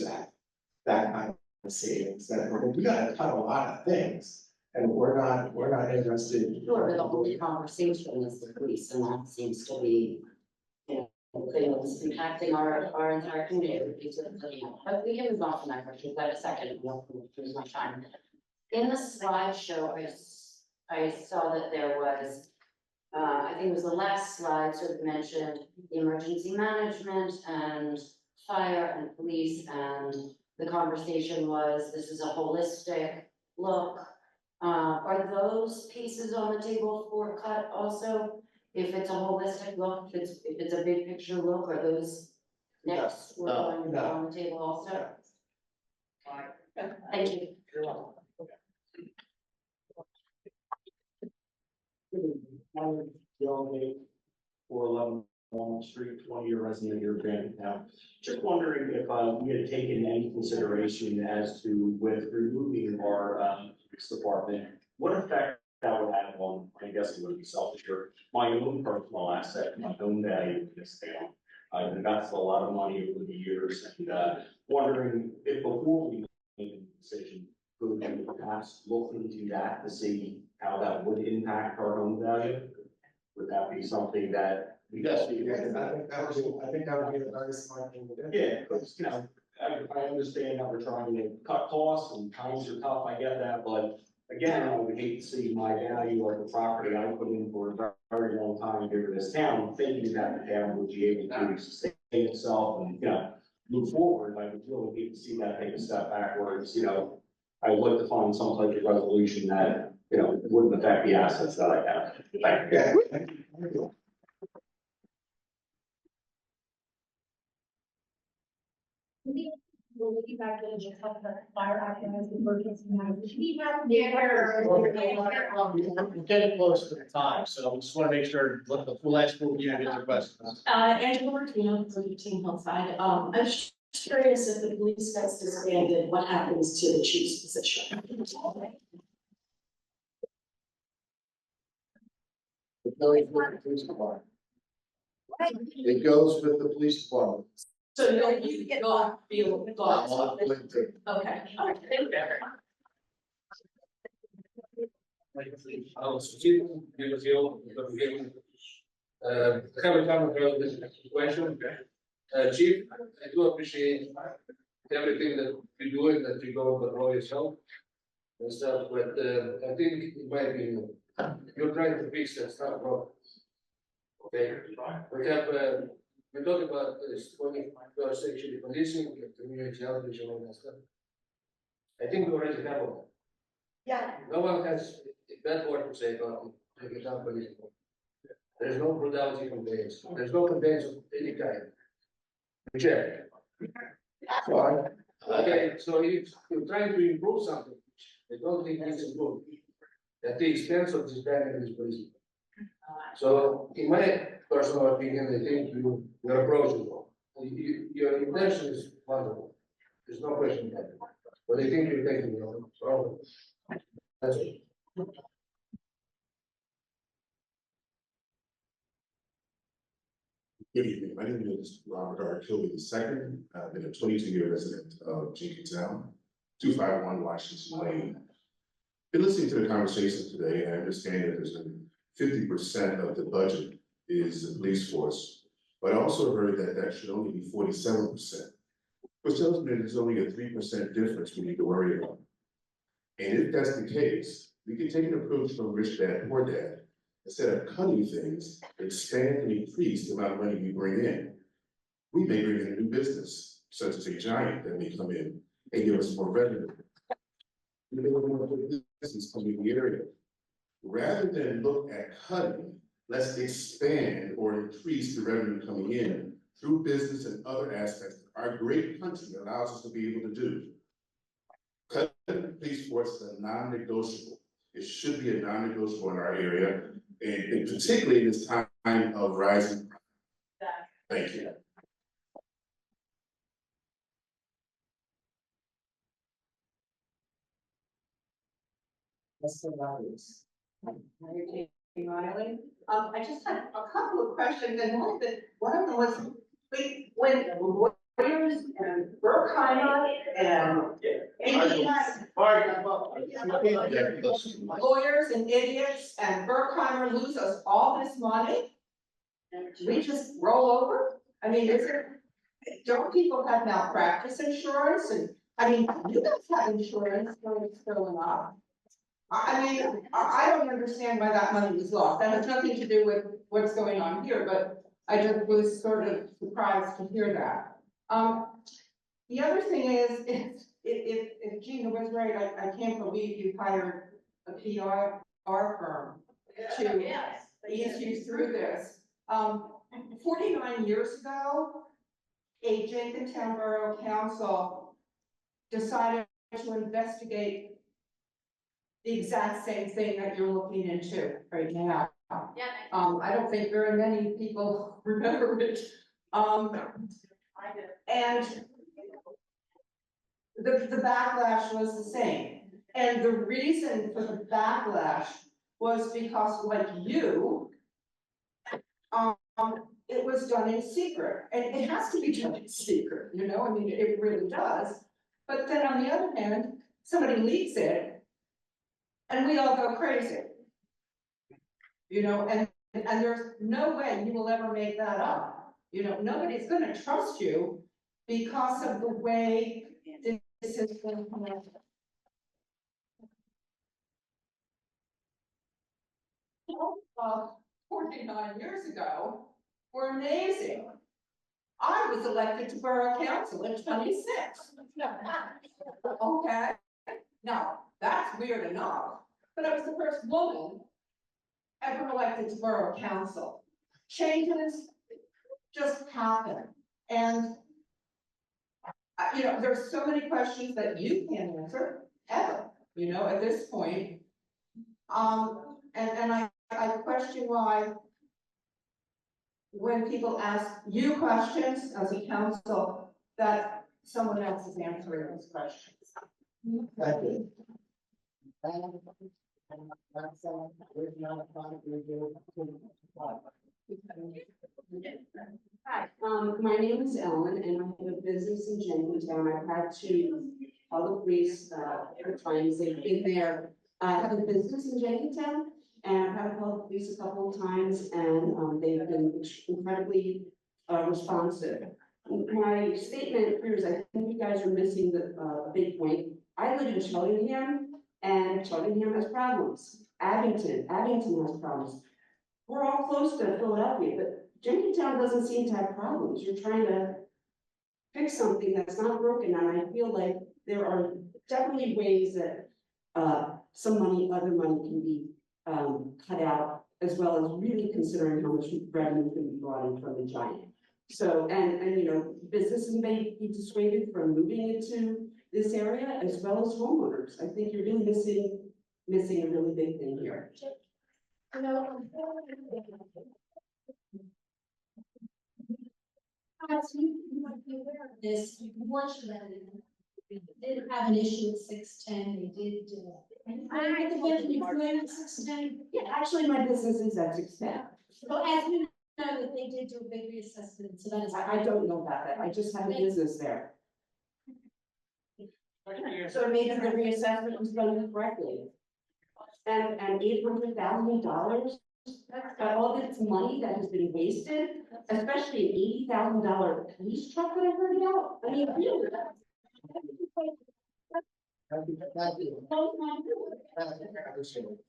that kind of savings, then we gotta cut a lot of things. And we're not interested. Sure, but the whole conversation is the police, and that seems to be, you know, things impacting our entire community. But we can move on to my question, but a second, we'll lose my time. In the slideshow, I saw that there was, I think it was the last slide sort of mentioned the emergency management and fire and police, and the conversation was, this is a holistic look. Are those pieces on the table for cut also? If it's a holistic look, if it's a big picture look, are those next on the table also? Thank you. You're welcome. Delegate 411 Walnut Street, 20-year resident here in Jenkintown. Just wondering if we had taken any consideration as to with removing our police department, what effect that would have on, I guess it would be selfish here, my own personal asset, my own value in this town. I've invested a lot of money over the years, and wondering if before we make a decision, could we perhaps look into that to see how that would impact our own value? Would that be something that we Yes, I think that would be a very smart thing to do. Yeah, because, you know, I understand that we're trying to cut costs and times are tough, I get that, but again, I would hate to see my value of the property I put in for a very long time here in this town, thinking that the town would be able to sustain itself and, you know, move forward. I would really hate to see that take a step backwards, you know. I would like to find some type of resolution that, you know, wouldn't affect the assets that I have. Thank you. Thank you. We'll look back and just talk about fire apparatus, emergency management. We're getting close to the time, so I just want to make sure, let the full school unit get your questions. Angela Martino from the team Hillside. I'm just curious if the police gets disbanded, what happens to the chief's position? It goes with the police department. It goes with the police department. So you get off, feel. Okay, all right, thank you. Every time I heard this question, Chief, I do appreciate everything that you do and that you go for yourself and stuff, but I think, in my opinion, you're trying to fix that stuff problem. Okay, we have, we talk about this 21st century policing, community outreach and all that stuff. I think we already have all that. Yeah. No one has a bad word to say about the Jenkintown Police Department. There's no brutality conveyance. There's no conveyance of any kind. Check. Fine. Okay, so if you're trying to improve something, I don't think this is good. At the expense of disbanding this police. So, in my personal opinion, I think your approach is wrong. Your intention is wonderful. There's no question about it. But I think you're taking the wrong. That's it. name is Robert R. Kilby II. I've been a 22-year resident of Jenkintown, 251 Washington Lane. Been listening to the conversation today, and I understand that there's 50% of the budget is the police force, but I also heard that that should only be 47%, which tells me there's only a 3% difference we need to worry about. And if that's the case, we can take an approach from rich dad, poor dad. Instead of cutting things, expand and increase the amount of money we bring in. We may bring in a new business, such as a giant that may come in and give us more revenue. We may want more business coming in the area. Rather than look at cutting, let's expand or increase the revenue coming in through business and other aspects our great country allows us to be able to do. Cutting the police force is a non-negotiable. It should be a non-negotiable in our area, and particularly in this time of rising crime. Thank you. Mr. Roberts. Riley. I just had a couple of questions, and one of them was, when lawyers and Berkheimer and lawyers and idiots and Berkheimer lose us all this money, we just roll over? I mean, don't people have malpractice insurance? And I mean, you guys have insurance when it's going up. I mean, I don't understand why that money was lost. That has nothing to do with what's going on here, but I just was sort of surprised to hear that. The other thing is, if Gina was right, I can't believe you hired a PR firm to ease you through this. 49 years ago, a Jenkintown Borough Council decided to investigate the exact same thing that you're looking into right now. Yeah. I don't think very many people remember it. And the backlash was the same. And the reason for the backlash was because, like you, it was done in secret. And it has to be done in secret, you know, I mean, it really does. But then on the other hand, somebody leaks it, and we all go crazy. You know, and there's no way you will ever make that up. You know, nobody's gonna trust you because of the way this is going to happen. 49 years ago were amazing. I was elected to Borough Council at 26. Okay, now that's weird enough, but I was the first woman ever elected to Borough Council. Changes just happen, and you know, there's so many questions that you can't answer ever. You know, at this point, and I question why, when people ask you questions as a council, that someone else is answering those questions. Thank you. Hi, my name is Ellen, and I have a business in Jenkintown. I've had to call the police every time they've been there. I have a business in Jenkintown, and I've had to call the police a couple of times, and they've been incredibly responsive. My statement here is, I think you guys are missing the big point. I live in Cheltenham, and Cheltenham has problems. Abington has problems. We're all close to Philadelphia, but Jenkintown doesn't seem to have problems. You're trying to fix something that's not broken, and I feel like there are definitely ways that other money can be cut out, as well as really considering how much revenue can be brought in from the giant. So, and you know, businesses may be dissuaded from moving into this area, as well as homeowners. I think you're really missing a really big thing here. As you might be aware of this, unfortunately, we did have an issue at 610. They did Yeah, actually, my business is at 610. So as you know, that they did do a big reassessment, so that is. I don't know about that, I just have a business there. So maybe the reassessment was done correctly. And $800,000, all this money that has been wasted, especially an $80,000 police truck that I heard about, I mean, really. Thank you. Thank you. I appreciate it.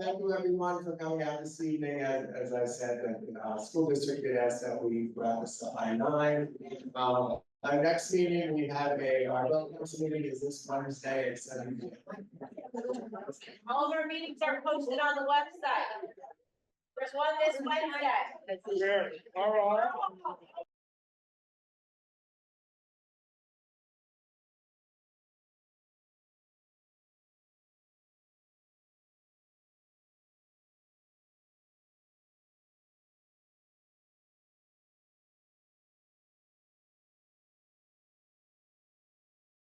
Thank you everyone for coming out this evening. As I said, the school district did ask that we wrap this up by 9. Our next meeting, we have our vote council meeting is this Wednesday at 7 p.m. All of our meetings are posted on the website. There's one this Wednesday. All right.